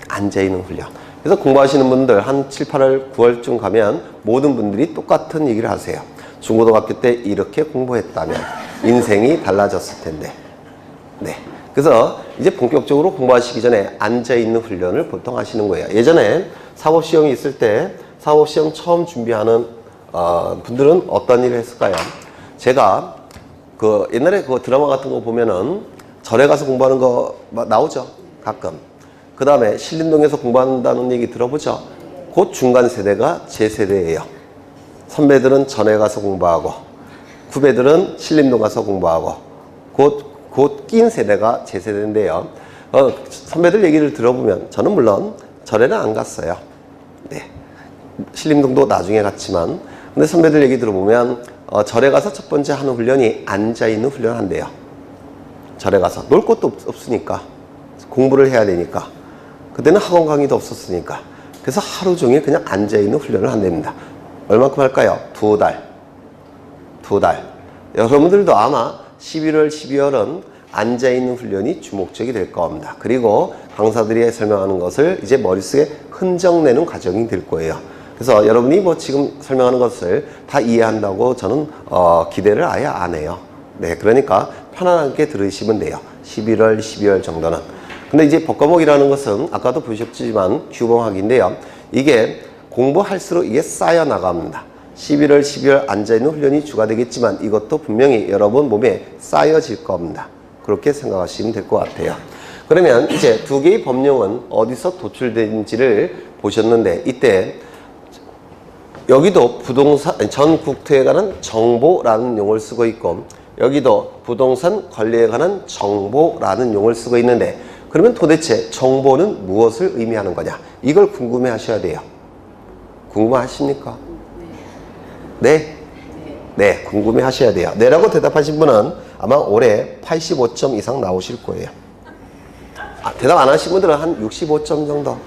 A: 앉아있는 훈련. 그래서 공부하시는 분들 한 7, 8월, 9월쯤 가면 모든 분들이 똑같은 얘기를 하세요. 중고등학교 때 이렇게 공부했다면 인생이 달라졌을 텐데. 네. 그래서 이제 본격적으로 공부하시기 전에 앉아있는 훈련을 보통 하시는 거예요. 예전에 사법시험이 있을 때 사법시험 처음 준비하는 분들은 어떤 일을 했을까요? 제가 옛날에 그 드라마 같은 거 보면은 절에 가서 공부하는 거 나오죠. 가끔. 그 다음에 신림동에서 공부한다는 얘기 들어보죠. 그 중간 세대가 제 세대예요. 선배들은 전에 가서 공부하고 후배들은 신림동 가서 공부하고 곧 낀 세대가 제 세대인데요. 선배들 얘기를 들어보면 저는 물론 절에는 안 갔어요. 네. 신림동도 나중에 갔지만 근데 선배들 얘기 들어보면 절에 가서 첫 번째 하는 훈련이 앉아있는 훈련 한대요. 절에 가서 놀 곳도 없으니까 공부를 해야 되니까 그때는 학원 강의도 없었으니까 그래서 하루 종일 그냥 앉아있는 훈련을 한답니다. 얼마큼 할까요? 2달. 여러분들도 아마 11월, 12월은 앉아있는 훈련이 주목적이 될 겁니다. 그리고 강사들이 설명하는 것을 이제 머릿속에 흔적내는 과정이 될 거예요. 그래서 여러분이 뭐 지금 설명하는 것을 다 이해한다고 저는 기대를 아예 안 해요. 네, 그러니까 편안하게 들으시면 돼요. 11월, 12월 정도는. 근데 이제 법과목이라는 것은 아까도 보셨지만 규범학인데요. 이게 공부할수록 이게 쌓여 나갑니다. 11월, 12월 앉아있는 훈련이 주가 되겠지만 이것도 분명히 여러분 몸에 쌓여질 겁니다. 그렇게 생각하시면 될 것 같아요. 그러면 이제 2개의 법령은 어디서 도출된지를 보셨는데 이때 여기도 부동산 전국토에 관한 정보라는 용어를 쓰고 있고 여기도 부동산 권리에 관한 정보라는 용어를 쓰고 있는데 그러면 도대체 정보는 무엇을 의미하는 거냐? 이걸 궁금해 하셔야 돼요. 궁금하십니까? 네? 네, 궁금해 하셔야 돼요. 네라고 대답하신 분은 아마 올해 85점 이상 나오실 거예요. 대답 안 하신 분들은 한 65점 정도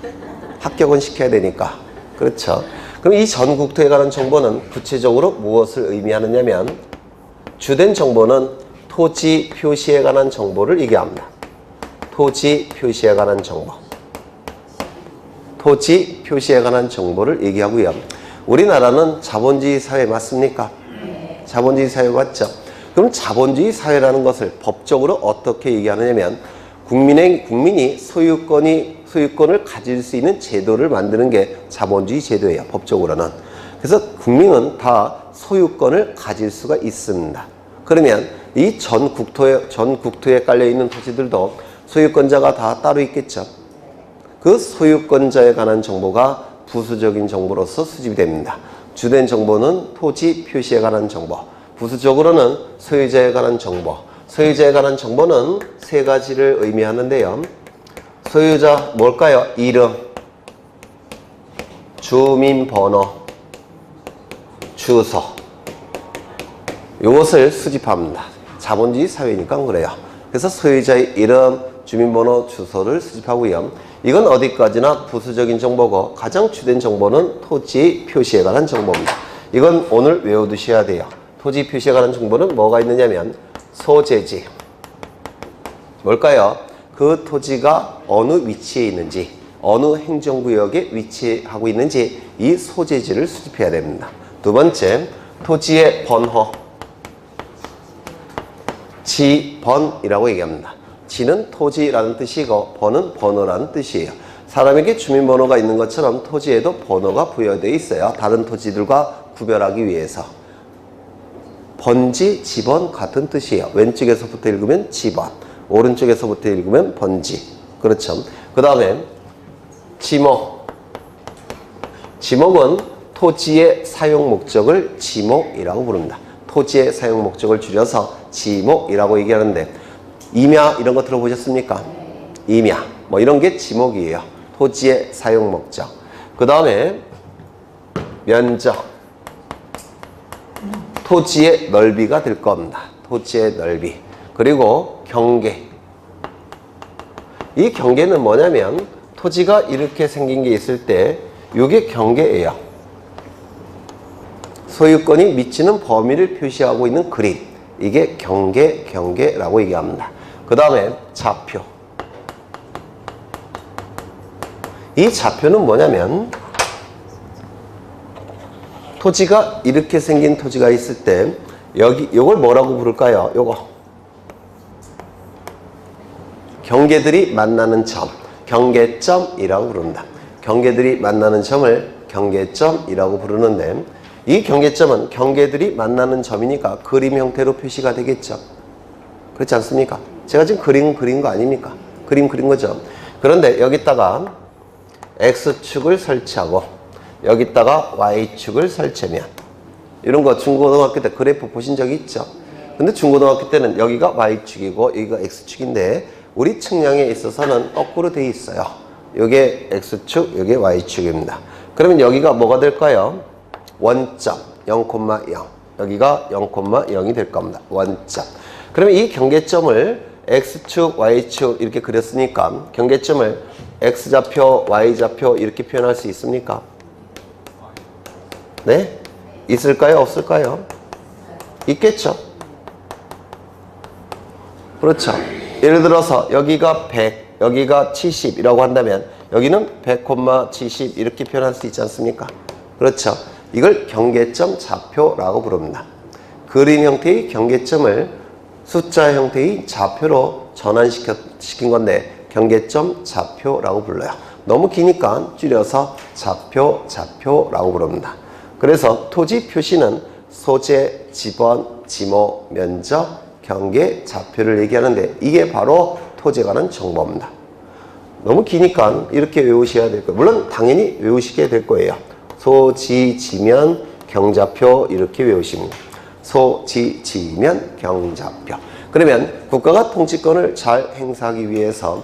A: 합격은 시켜야 되니까. 그렇죠. 그럼 이 전국토에 관한 정보는 구체적으로 무엇을 의미하느냐면 주된 정보는 토지 표시에 관한 정보를 얘기합니다. 토지 표시에 관한 정보. 토지 표시에 관한 정보를 얘기하고요. 우리나라는 자본주의 사회 맞습니까? 자본주의 사회 맞죠? 그럼 자본주의 사회라는 것을 법적으로 어떻게 얘기하느냐면 국민이 소유권을 가질 수 있는 제도를 만드는 게 자본주의 제도예요. 법적으로는. 그래서 국민은 다 소유권을 가질 수가 있습니다. 그러면 이 전 국토에 깔려 있는 토지들도 소유권자가 다 따로 있겠죠. 그 소유권자에 관한 정보가 부수적인 정보로서 수집이 됩니다. 주된 정보는 토지 표시에 관한 정보, 부수적으로는 소유자에 관한 정보. 소유자에 관한 정보는 세 가지를 의미하는데요. 소유자 뭘까요? 이름, 주민번호, 주소. 이것을 수집합니다. 자본주의 사회니까 그래요. 그래서 소유자의 이름, 주민번호, 주소를 수집하고요. 이건 어디까지나 부수적인 정보고 가장 주된 정보는 토지 표시에 관한 정보입니다. 이건 오늘 외워두셔야 돼요. 토지 표시에 관한 정보는 뭐가 있느냐면 소재지. 뭘까요? 그 토지가 어느 위치에 있는지, 어느 행정구역에 위치하고 있는지 이 소재지를 수집해야 됩니다. 두 번째, 토지의 번호. 지번이라고 얘기합니다. 지는 토지라는 뜻이고 번은 번호라는 뜻이에요. 사람에게 주민번호가 있는 것처럼 토지에도 번호가 부여되어 있어요. 다른 토지들과 구별하기 위해서. 번지, 지번 같은 뜻이에요. 왼쪽에서부터 읽으면 지번, 오른쪽에서부터 읽으면 번지. 그렇죠. 그 다음에 지목. 지목은 토지의 사용 목적을 지목이라고 부릅니다. 토지의 사용 목적을 줄여서 지목이라고 얘기하는데 임야 이런 거 들어보셨습니까? 임야 뭐 이런 게 지목이에요. 토지의 사용 목적. 그 다음에 면적. 토지의 넓이가 될 겁니다. 토지의 넓이. 그리고 경계. 이 경계는 뭐냐면 토지가 이렇게 생긴 게 있을 때 이게 경계예요. 소유권이 미치는 범위를 표시하고 있는 그림. 이게 경계라고 얘기합니다. 그 다음에 좌표. 이 좌표는 뭐냐면 토지가 이렇게 생긴 토지가 있을 때 요걸 뭐라고 부를까요? 요거 경계들이 만나는 점, 경계점이라고 부릅니다. 경계들이 만나는 점을 경계점이라고 부르는데 이 경계점은 경계들이 만나는 점이니까 그림 형태로 표시가 되겠죠. 그렇지 않습니까? 제가 지금 그린 거 아닙니까? 그린 거죠. 그런데 여기다가 X축을 설치하고 여기다가 Y축을 설치하면 이런 거 중고등학교 때 그래프 보신 적이 있죠? 근데 중고등학교 때는 여기가 Y축이고 여기가 X축인데 우리 측량에 있어서는 거꾸로 되어 있어요. 이게 X축, 이게 Y축입니다. 그러면 여기가 뭐가 될까요? 원점 0,0 여기가 0,0이 될 겁니다. 원점. 그러면 이 경계점을 X축, Y축 이렇게 그렸으니까 경계점을 X좌표, Y좌표 이렇게 표현할 수 있습니까? 네? 있을까요? 없을까요? 있겠죠? 그렇죠. 예를 들어서 여기가 100, 여기가 70이라고 한다면 여기는 100,70 이렇게 표현할 수 있지 않습니까? 그렇죠. 이걸 경계점 좌표라고 부릅니다. 그림 형태의 경계점을 숫자 형태의 좌표로 전환시킨 건데 경계점 좌표라고 불러요. 너무 기니까 줄여서 좌표라고 부릅니다. 그래서 토지 표시는 소재, 지번, 지목, 면적, 경계, 좌표를 얘기하는데 이게 바로 토지에 관한 정보입니다. 너무 기니까 이렇게 외우셔야 될 거예요. 물론 당연히 외우시게 될 거예요. 소, 지, 지면, 경좌표 이렇게 외우십니다. 소, 지, 지면, 경좌표. 그러면 국가가 통치권을 잘 행사하기 위해서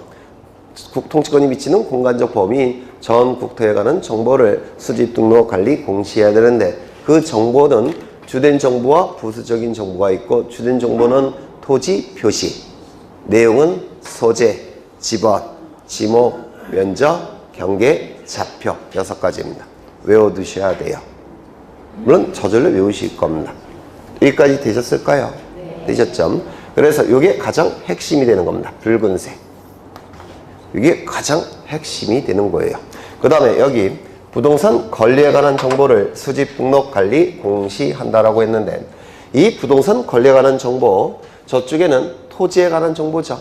A: 통치권이 미치는 공간적 범위인 전 국토에 관한 정보를 수집, 등록, 관리, 공시해야 되는데 그 정보는 주된 정보와 부수적인 정보가 있고 주된 정보는 토지 표시, 내용은 소재, 지번, 지목, 면적, 경계, 좌표 6가지입니다. 외워두셔야 돼요. 물론 저절로 외우실 겁니다. 여기까지 되셨을까요? 네. 되셨죠? 그래서 이게 가장 핵심이 되는 겁니다. 붉은색. 이게 가장 핵심이 되는 거예요. 그 다음에 여기 부동산 권리에 관한 정보를 수집, 등록, 관리, 공시한다라고 했는데 이 부동산 권리에 관한 정보, 저쪽에는 토지에 관한 정보죠.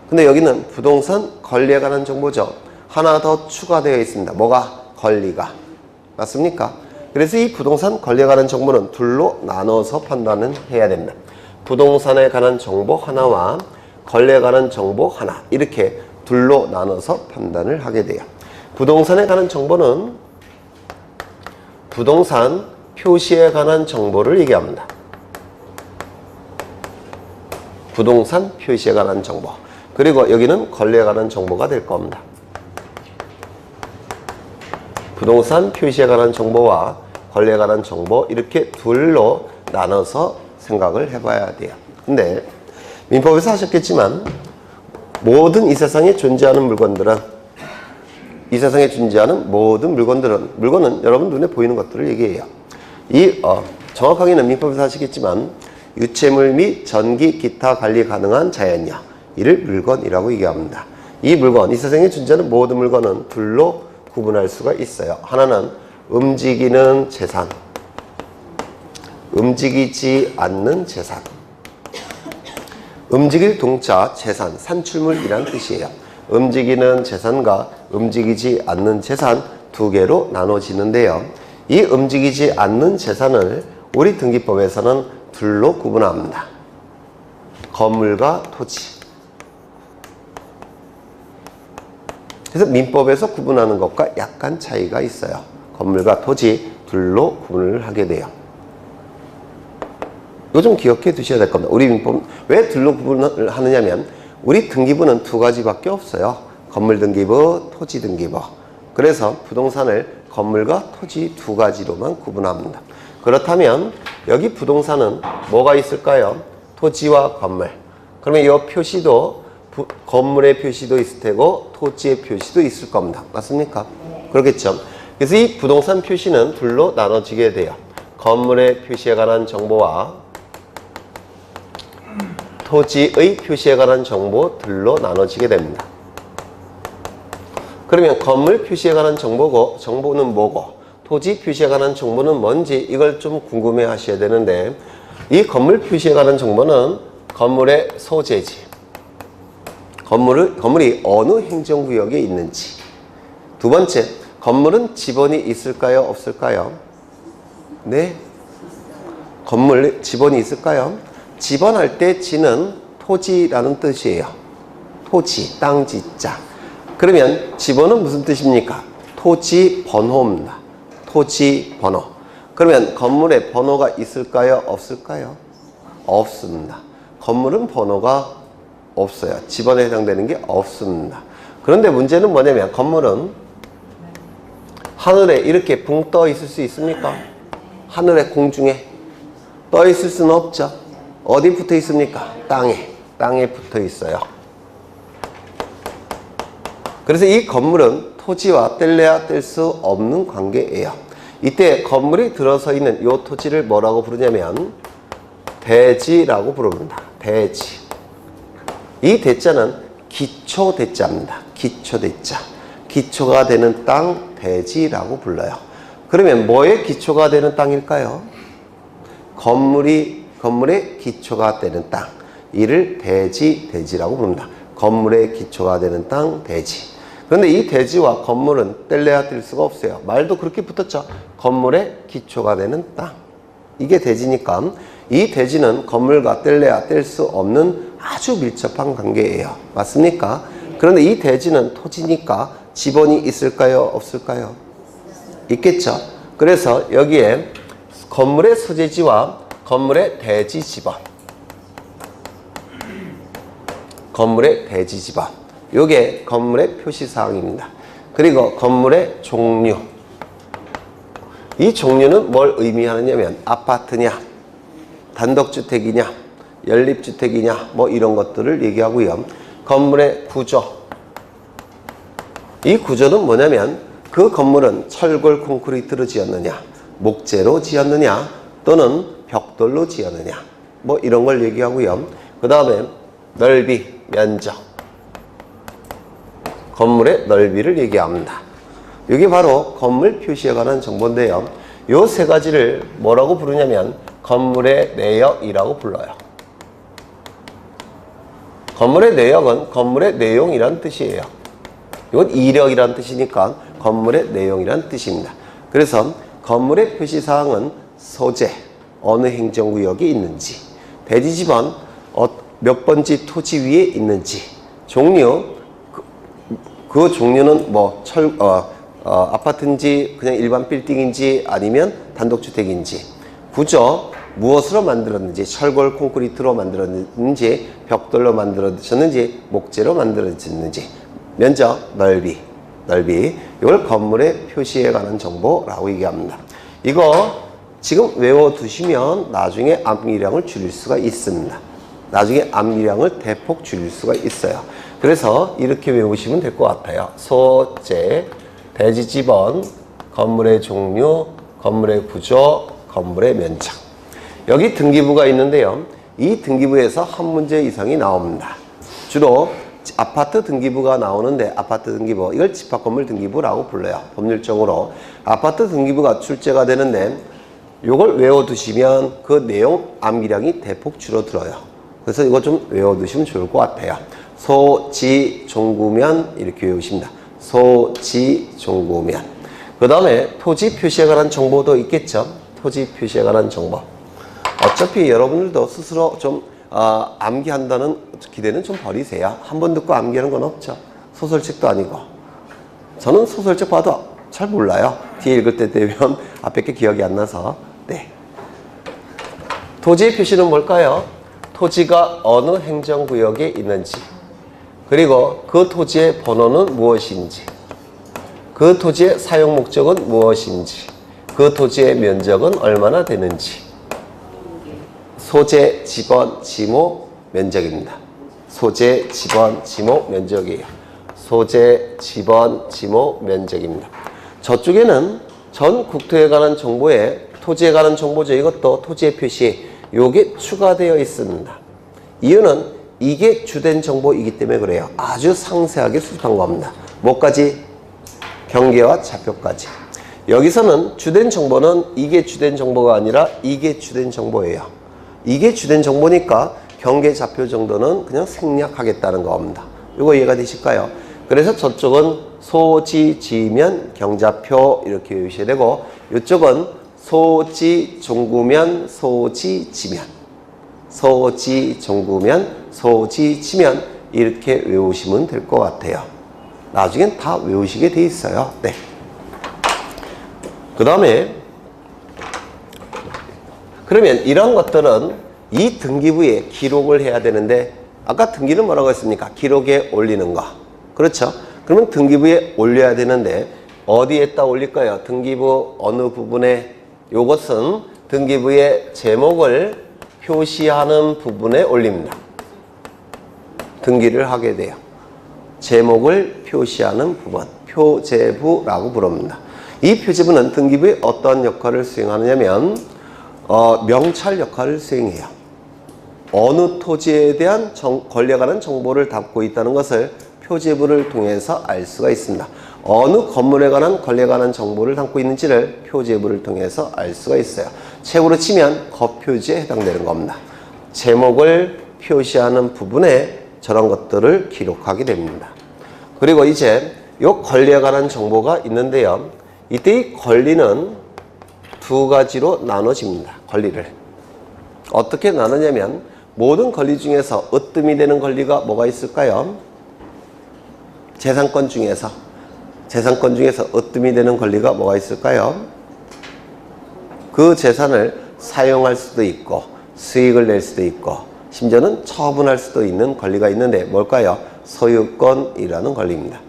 A: 근데 여기는 부동산 권리에 관한 정보죠. 하나 더 추가되어 있습니다. 뭐가? 권리가. 맞습니까? 그래서 이 부동산 권리에 관한 정보는 둘로 나눠서 판단을 해야 됩니다. 부동산에 관한 정보 하나와 권리에 관한 정보 하나, 이렇게 둘로 나눠서 판단을 하게 돼요. 부동산에 관한 정보는 부동산 표시에 관한 정보를 얘기합니다. 부동산 표시에 관한 정보. 그리고 여기는 권리에 관한 정보가 될 겁니다. 부동산 표시에 관한 정보와 권리에 관한 정보, 이렇게 둘로 나눠서 생각을 해봐야 돼요. 근데 민법에서 하셨겠지만 모든 이 세상에 존재하는 물건들은, 이 세상에 존재하는 모든 물건은 여러분 눈에 보이는 것들을 얘기해요. 정확하게는 민법에서 하시겠지만 유체물 및 전기, 기타 관리 가능한 자연이야. 이를 물건이라고 얘기합니다. 이 물건, 이 세상에 존재하는 모든 물건은 둘로 구분할 수가 있어요. 하나는 움직이는 재산, 움직이지 않는 재산. 움직일 동자, 재산, 산출물이란 뜻이에요. 움직이는 재산과 움직이지 않는 재산 두 개로 나눠지는데요. 이 움직이지 않는 재산을 우리 등기법에서는 둘로 구분합니다. 건물과 토지. 그래서 민법에서 구분하는 것과 약간 차이가 있어요. 건물과 토지 둘로 구분을 하게 돼요. 이거 좀 기억해 두셔야 될 겁니다. 우리 민법 왜 둘로 구분을 하느냐면 우리 등기부는 두 가지밖에 없어요. 건물 등기부, 토지 등기부. 그래서 부동산을 건물과 토지 두 가지로만 구분합니다. 그렇다면 여기 부동산은 뭐가 있을까요? 토지와 건물. 그러면 이 표시도 건물의 표시도 있을 테고 토지의 표시도 있을 겁니다. 맞습니까? 그렇겠죠. 그래서 이 부동산 표시는 둘로 나눠지게 돼요. 건물의 표시에 관한 정보와 토지의 표시에 관한 정보 둘로 나눠지게 됩니다. 그러면 건물 표시에 관한 정보는 뭐고 토지 표시에 관한 정보는 뭔지 이걸 좀 궁금해 하셔야 되는데, 이 건물 표시에 관한 정보는 건물의 소재지, 건물이 어느 행정구역에 있는지. 두 번째, 건물은 지번이 있을까요? 없을까요? 네. 건물에 지번이 있을까요? 지번할 때 지는 토지라는 뜻이에요. 토지, 땅 지자. 그러면 지번은 무슨 뜻입니까? 토지 번호입니다. 토지 번호. 그러면 건물에 번호가 있을까요? 없을까요? 없습니다. 건물은 번호가 없어요. 지번에 해당되는 게 없습니다. 그런데 문제는 뭐냐면 건물은 하늘에 이렇게 붕 떠 있을 수 있습니까? 하늘에, 공중에 떠 있을 수는 없죠. 어디 붙어 있습니까? 땅에 붙어 있어요. 그래서 이 건물은 토지와 뗄래야 뗄 수 없는 관계예요. 이때 건물이 들어서 있는 이 토지를 뭐라고 부르냐면 대지라고 부릅니다. 대지. 이 대자는 기초대자입니다. 기초대자. 기초가 되는 땅 대지라고 불러요. 그러면 뭐의 기초가 되는 땅일까요? 건물의 기초가 되는 땅. 이를 대지라고 부릅니다. 건물의 기초가 되는 땅 대지. 그런데 이 대지와 건물은 뗄래야 뗄 수가 없어요. 말도 그렇게 붙었죠. 건물의 기초가 되는 땅. 이게 대지니까 이 대지는 건물과 뗄래야 뗄 수 없는 아주 밀접한 관계예요. 맞습니까? 그런데 이 대지는 토지니까 지번이 있을까요? 없을까요? 있겠죠. 그래서 여기에 건물의 소재지와 건물의 대지 지번, 건물의 대지 지번, 요게 건물의 표시사항입니다. 그리고 건물의 종류. 이 종류는 뭘 의미하느냐면 아파트냐, 단독주택이냐, 연립주택이냐, 뭐 이런 것들을 얘기하고요. 건물의 구조. 이 구조는 뭐냐면 그 건물은 철골 콘크리트로 지었느냐, 목재로 지었느냐, 또는 벽돌로 지었느냐, 뭐 이런 걸 얘기하고요. 그 다음에 넓이, 면적. 건물의 넓이를 얘기합니다. 이게 바로 건물 표시에 관한 정보인데요. 요 세 가지를 뭐라고 부르냐면 건물의 내역이라고 불러요. 건물의 내역은 건물의 내용이란 뜻이에요. 이건 이력이란 뜻이니까 건물의 내용이란 뜻입니다. 그래서 건물의 표시사항은 소재, 어느 행정구역에 있는지, 대지집은 몇 번지 토지 위에 있는지, 종류, 그 종류는 뭐 아파트인지 그냥 일반 빌딩인지 아니면 단독주택인지, 구조, 무엇으로 만들었는지, 철골 콘크리트로 만들었는지, 벽돌로 만들어졌는지, 목재로 만들어졌는지, 면적, 넓이, 이걸 건물에 표시해 가는 정보라고 얘기합니다. 이거 지금 외워두시면 나중에 암기량을 줄일 수가 있습니다. 나중에 암기량을 대폭 줄일 수가 있어요. 그래서 이렇게 외우시면 될 것 같아요. 소재, 대지집원, 건물의 종류, 건물의 구조, 건물의 면적. 여기 등기부가 있는데요. 이 등기부에서 한 문제 이상이 나옵니다. 주로 아파트 등기부가 나오는데, 아파트 등기부, 이걸 집합건물 등기부라고 불러요. 법률적으로 아파트 등기부가 출제가 되는데, 이걸 외워두시면 그 내용 암기량이 대폭 줄어들어요. 그래서 이거 좀 외워두시면 좋을 것 같아요. 소지 종구면 이렇게 외우십니다. 소지 종구면. 그 다음에 토지 표시에 관한 정보도 있겠죠. 토지 표시에 관한 정보. 어차피 여러분들도 스스로 좀 암기한다는 기대는 좀 버리세요. 한 번 듣고 암기하는 건 없죠. 소설책도 아니고. 저는 소설책 봐도 잘 몰라요. 뒤에 읽을 때 되면 앞에 게 기억이 안 나서. 네. 토지의 표시는 뭘까요? 토지가 어느 행정구역에 있는지, 그리고 그 토지의 번호는 무엇인지, 그 토지의 사용 목적은 무엇인지, 그 토지의 면적은 얼마나 되는지. 소재, 지번, 지목, 면적입니다. 소재, 지번, 지목, 면적이에요. 소재, 지번, 지목, 면적입니다. 저쪽에는 전 국토에 관한 정보에 토지에 관한 정보죠. 이것도 토지의 표시, 요게 추가되어 있습니다. 이유는 이게 주된 정보이기 때문에 그래요. 아주 상세하게 수집한 겁니다. 뭐까지? 경계와 좌표까지. 여기서는 주된 정보는 이게 주된 정보가 아니라 이게 주된 정보예요. 이게 주된 정보니까 경계 좌표 정도는 그냥 생략하겠다는 겁니다. 이거 이해가 되실까요? 그래서 저쪽은 소지, 지면, 경좌표 이렇게 외우셔야 되고, 이쪽은 소지, 종구면, 소지, 지면. 소지, 종구면, 소지, 지면 이렇게 외우시면 될 것 같아요. 나중엔 다 외우시게 돼 있어요. 네. 그 다음에 그러면 이런 것들은 이 등기부에 기록을 해야 되는데, 아까 등기는 뭐라고 했습니까? 기록에 올리는 거. 그렇죠? 그러면 등기부에 올려야 되는데 어디에다 올릴까요? 등기부 어느 부분에? 요것은 등기부의 제목을 표시하는 부분에 올립니다. 등기를 하게 돼요. 제목을 표시하는 부분, 표제부라고 부릅니다. 이 표제부는 등기부에 어떤 역할을 수행하느냐면 명찰 역할을 수행해요. 어느 토지에 대한 권리에 정보를 담고 있다는 것을 표제부를 통해서 알 수가 있습니다. 어느 건물에 관한 권리에 관한 정보를 담고 있는지를 표제부를 통해서 알 수가 있어요. 책으로 치면 거표지에 해당되는 겁니다. 제목을 표시하는 부분에 저런 것들을 기록하게 됩니다. 그리고 이제 이 권리에 관한 정보가 있는데요. 이때 이 권리는 두 가지로 나눠집니다. 권리를. 어떻게 나누냐면 모든 권리 중에서 으뜸이 되는 권리가 뭐가 있을까요? 재산권 중에서 으뜸이 되는 권리가 뭐가 있을까요? 그 재산을 사용할 수도 있고 수익을 낼 수도 있고 심지어는 처분할 수도 있는 권리가 있는데 뭘까요? 소유권이라는 권리입니다.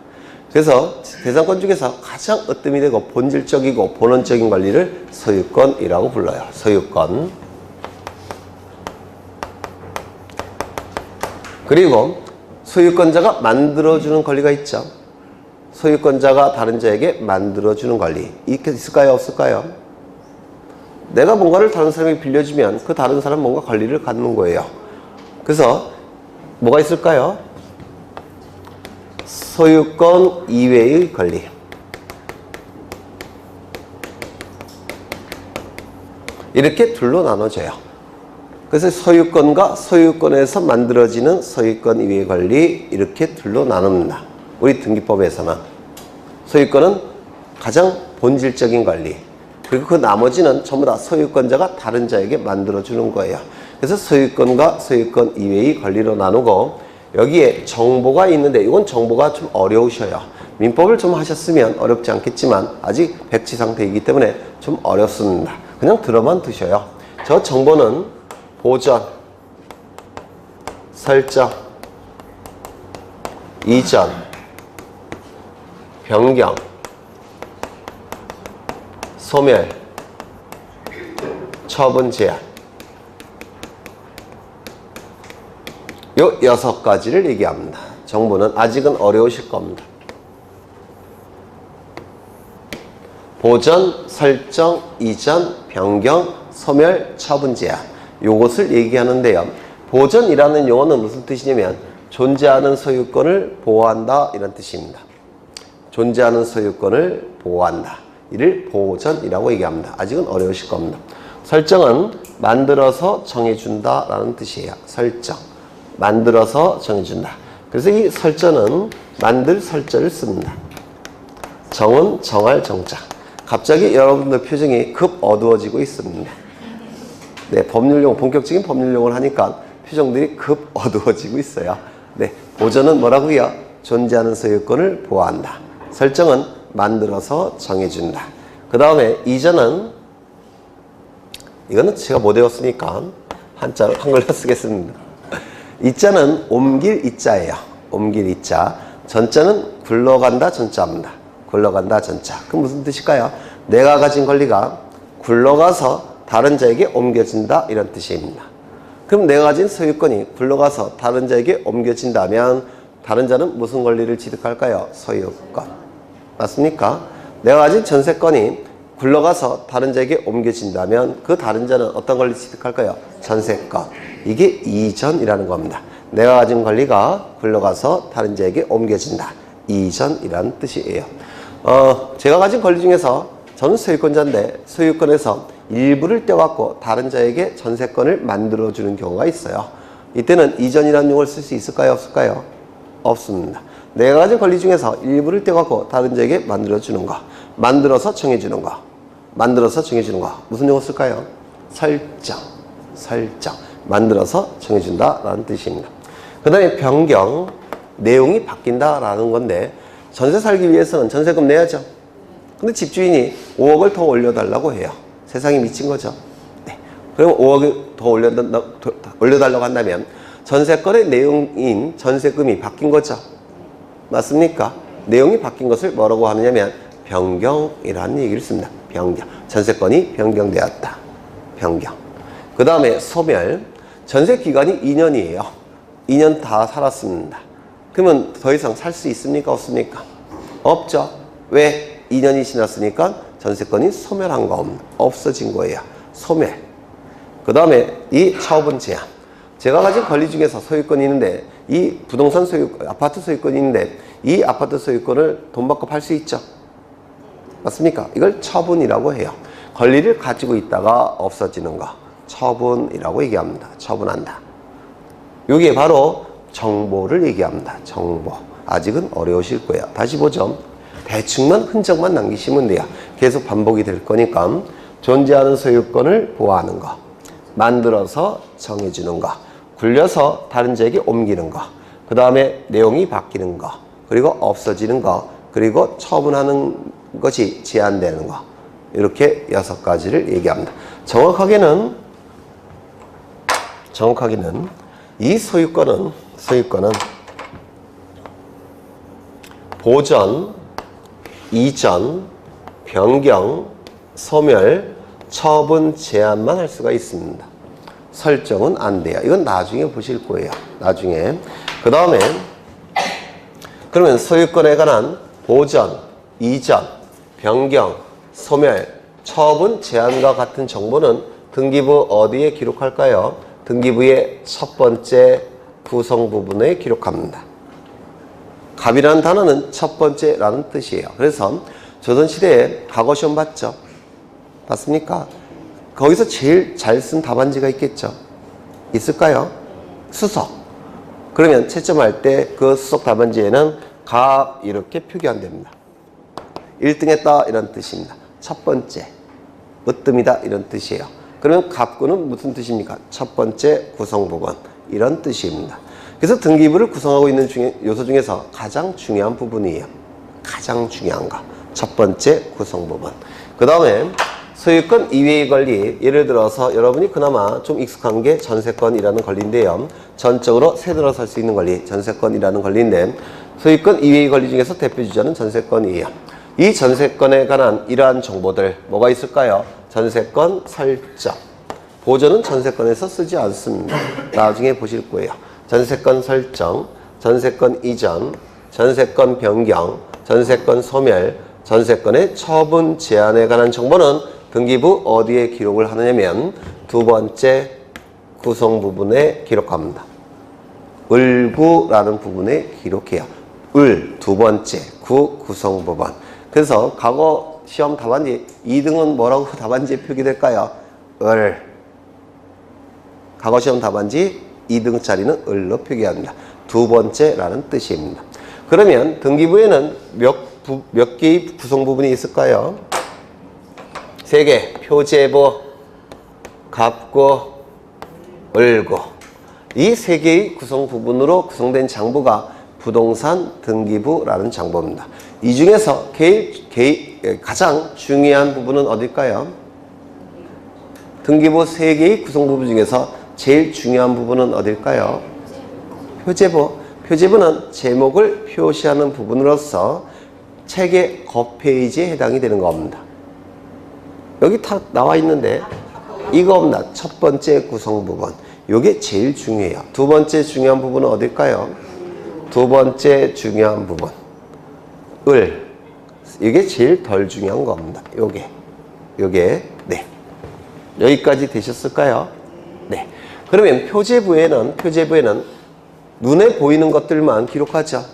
A: 그래서 재산권 중에서 가장 으뜸이 되고 본질적이고 본원적인 권리를 소유권이라고 불러요. 소유권. 그리고 소유권자가 만들어주는 권리가 있죠. 소유권자가 다른 자에게 만들어주는 권리. 이게 있을까요? 없을까요? 내가 뭔가를 다른 사람에게 빌려주면 그 다른 사람은 뭔가 권리를 갖는 거예요. 그래서 뭐가 있을까요? 소유권 이외의 권리. 이렇게 둘로 나눠져요. 그래서 소유권과 소유권에서 만들어지는 소유권 이외의 권리 이렇게 둘로 나눕니다. 우리 등기법에서는 소유권은 가장 본질적인 권리, 그리고 그 나머지는 전부 다 소유권자가 다른 자에게 만들어주는 거예요. 그래서 소유권과 소유권 이외의 권리로 나누고, 여기에 정보가 있는데 이건 정보가 좀 어려우셔요. 민법을 좀 하셨으면 어렵지 않겠지만 아직 백지 상태이기 때문에 좀 어렵습니다. 그냥 들어만 두셔요. 저 정보는 보전, 설정, 이전, 변경, 소멸, 처분 제한, 요 6가지를 얘기합니다. 정보는 아직은 어려우실 겁니다. 보전, 설정, 이전, 변경, 소멸, 처분 제한, 요것을 얘기하는데요. 보전이라는 용어는 무슨 뜻이냐면 존재하는 소유권을 보호한다 이런 뜻입니다. 존재하는 소유권을 보호한다. 이를 보전이라고 얘기합니다. 아직은 어려우실 겁니다. 설정은 만들어서 정해준다 라는 뜻이에요. 설정. 만들어서 정해준다. 그래서 이 설정은 만들 설정을 씁니다. 정은 정할 정자. 갑자기 여러분들 표정이 급 어두워지고 있습니다. 네, 법률용, 본격적인 법률용을 하니까 표정들이 급 어두워지고 있어요. 네, 보전은 뭐라고요? 존재하는 소유권을 보호한다. 설정은 만들어서 정해준다. 그 다음에 이전은, 이거는 제가 못 외웠으니까 한글로 쓰겠습니다. 이자는 옮길 이자예요. 옮길 이자. 전자는 굴러간다 전자입니다. 굴러간다 전자. 그럼 무슨 뜻일까요? 내가 가진 권리가 굴러가서 다른 자에게 옮겨진다 이런 뜻입니다. 그럼 내가 가진 소유권이 굴러가서 다른 자에게 옮겨진다면 다른 자는 무슨 권리를 취득할까요? 소유권. 맞습니까? 내가 가진 전세권이 굴러가서 다른 자에게 옮겨진다면 그 다른 자는 어떤 권리를 취득할까요? 전세권. 이게 이전이라는 겁니다. 내가 가진 권리가 굴러가서 다른 자에게 옮겨진다. 이전이라는 뜻이에요. 제가 가진 권리 중에서 저는 소유권자인데 소유권에서 일부를 떼갖고 다른 자에게 전세권을 만들어주는 경우가 있어요. 이때는 이전이라는 용어를 쓸 수 있을까요? 없을까요? 없습니다. 내가 가진 권리 중에서 일부를 떼갖고 다른 자에게 만들어주는 거, 만들어서 정해주는 거, 만들어서 정해주는 거, 무슨 용어 쓸까요? 설정, 설정, 만들어서 정해준다라는 뜻입니다. 그 다음에 변경, 내용이 바뀐다라는 건데 전세 살기 위해서는 전세금 내야죠. 근데 집주인이 5억을 더 올려달라고 해요. 세상이 미친 거죠. 네. 그럼 5억을 더 올려달라고 한다면 전세권의 내용인 전세금이 바뀐 거죠. 맞습니까? 내용이 바뀐 것을 뭐라고 하느냐면 변경이라는 얘기를 씁니다. 변경. 전세권이 변경되었다. 변경. 그 다음에 소멸. 전세 기간이 2년이에요. 2년 다 살았습니다. 그러면 더 이상 살 수 있습니까? 없습니까? 없죠. 왜? 2년이 지났으니까 전세권이 소멸한 거 없어진 거예요. 소멸. 그 다음에 이 처분 제한. 제가 가진 권리 중에서 소유권이 있는데 이 부동산 아파트 소유권이 있는데 이 아파트 소유권을 돈 받고 팔 수 있죠. 맞습니까? 이걸 처분이라고 해요. 권리를 가지고 있다가 없어지는 거. 처분이라고 얘기합니다. 처분한다. 이게 바로 정보를 얘기합니다. 정보. 아직은 어려우실 거예요. 다시 보죠. 대충만 흔적만 남기시면 돼요. 계속 반복이 될 거니까 존재하는 소유권을 보호하는 거, 만들어서 정해주는 거, 굴려서 다른 자에게 옮기는 거, 그 다음에 내용이 바뀌는 거, 그리고 없어지는 거, 그리고 처분하는 것이 제한되는 거, 이렇게 6가지를 얘기합니다. 정확하게는 이 소유권은 보전, 이전, 변경, 소멸, 처분 제한만 할 수가 있습니다. 설정은 안 돼요. 이건 나중에 보실 거예요. 나중에. 그 다음에 그러면 소유권에 관한 보전, 이전, 변경, 소멸, 처분 제한과 같은 정보는 등기부 어디에 기록할까요? 등기부의 첫 번째 구성 부분에 기록합니다. 갑이라는 단어는 첫 번째라는 뜻이에요. 그래서 조선시대에 과거시험 봤죠? 봤습니까? 거기서 제일 잘 쓴 답안지가 있겠죠? 있을까요? 수석. 그러면 채점할 때 그 수석 답안지에는 갑 이렇게 표기한답니다. 1등 했다 이런 뜻입니다. 첫 번째 으뜸이다 이런 뜻이에요. 그러면 갑구는 무슨 뜻입니까? 첫 번째 구성 부분 이런 뜻입니다. 그래서 등기부를 구성하고 있는 요소 중에서 가장 중요한 부분이에요. 가장 중요한 거. 첫 번째 구성 부분. 그 다음에 소유권 이외의 권리, 예를 들어서 여러분이 그나마 좀 익숙한 게 전세권이라는 권리인데요. 전적으로 세들어 살 수 있는 권리, 전세권이라는 권리인데 소유권 이외의 권리 중에서 대표주자는 전세권이에요. 이 전세권에 관한 이러한 정보들 뭐가 있을까요? 전세권 설정. 보조는 전세권에서 쓰지 않습니다. 나중에 보실 거예요. 전세권 설정, 전세권 이전, 전세권 변경, 전세권 소멸, 전세권의 처분 제한에 관한 정보는 등기부 어디에 기록을 하느냐면 두 번째 구성 부분에 기록합니다. 을구라는 부분에 기록해요. 을 두 번째 구 구성 부분. 그래서 과거 시험 답안지 2등은 뭐라고 답안지에 표기될까요? 을. 과거 시험 답안지 2등짜리는 을로 표기합니다. 두 번째라는 뜻입니다. 그러면 등기부에는 몇 개의 구성 부분이 있을까요? 3개. 표제부, 갑구, 을구. 이 3개의 구성 부분으로 구성된 장부가 부동산 등기부라는 장부입니다. 이 중에서 가장 중요한 부분은 어딜까요? 등기부 3개의 구성 부분 중에서 제일 중요한 부분은 어딜까요? 표제부. 표제부는 제목을 표시하는 부분으로서 책의 겉페이지에 해당이 되는 겁니다. 여기 다 나와 있는데 이겁니다. 첫 번째 구성 부분. 이게 제일 중요해요. 두 번째 중요한 부분은 어딜까요? 두 번째 중요한 부분. 을. 이게 제일 덜 중요한 겁니다. 요게. 네. 여기까지 되셨을까요? 네. 그러면 표제부에는 눈에 보이는 것들만 기록하죠.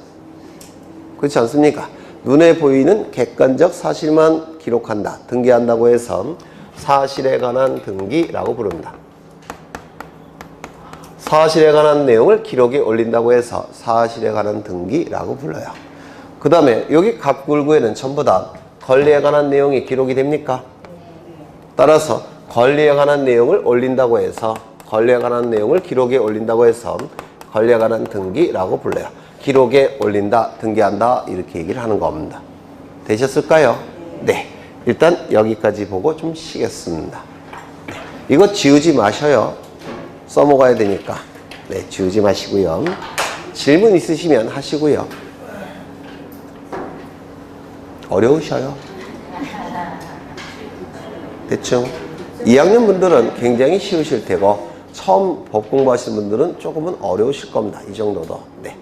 A: 그렇지 않습니까? 눈에 보이는 객관적 사실만 기록한다. 등기한다고 해서 사실에 관한 등기라고 부릅니다. 사실에 관한 내용을 기록에 올린다고 해서 사실에 관한 등기라고 불러요. 그 다음에 여기 갑굴구에는 전부 다 권리에 관한 내용이 기록이 됩니까? 따라서 권리에 관한 내용을 올린다고 해서 권리에 관한 내용을 기록에 올린다고 해서 권리에 관한 등기라고 불러요. 기록에 올린다, 등기한다 이렇게 얘기를 하는 겁니다. 되셨을까요? 네. 일단 여기까지 보고 좀 쉬겠습니다. 이거 지우지 마셔요. 써먹어야 되니까. 네, 지우지 마시고요. 질문 있으시면 하시고요. 어려우셔요. 대충 2학년 분들은 굉장히 쉬우실 테고 처음 법 공부하시는 분들은 조금은 어려우실 겁니다. 이 정도도. 네.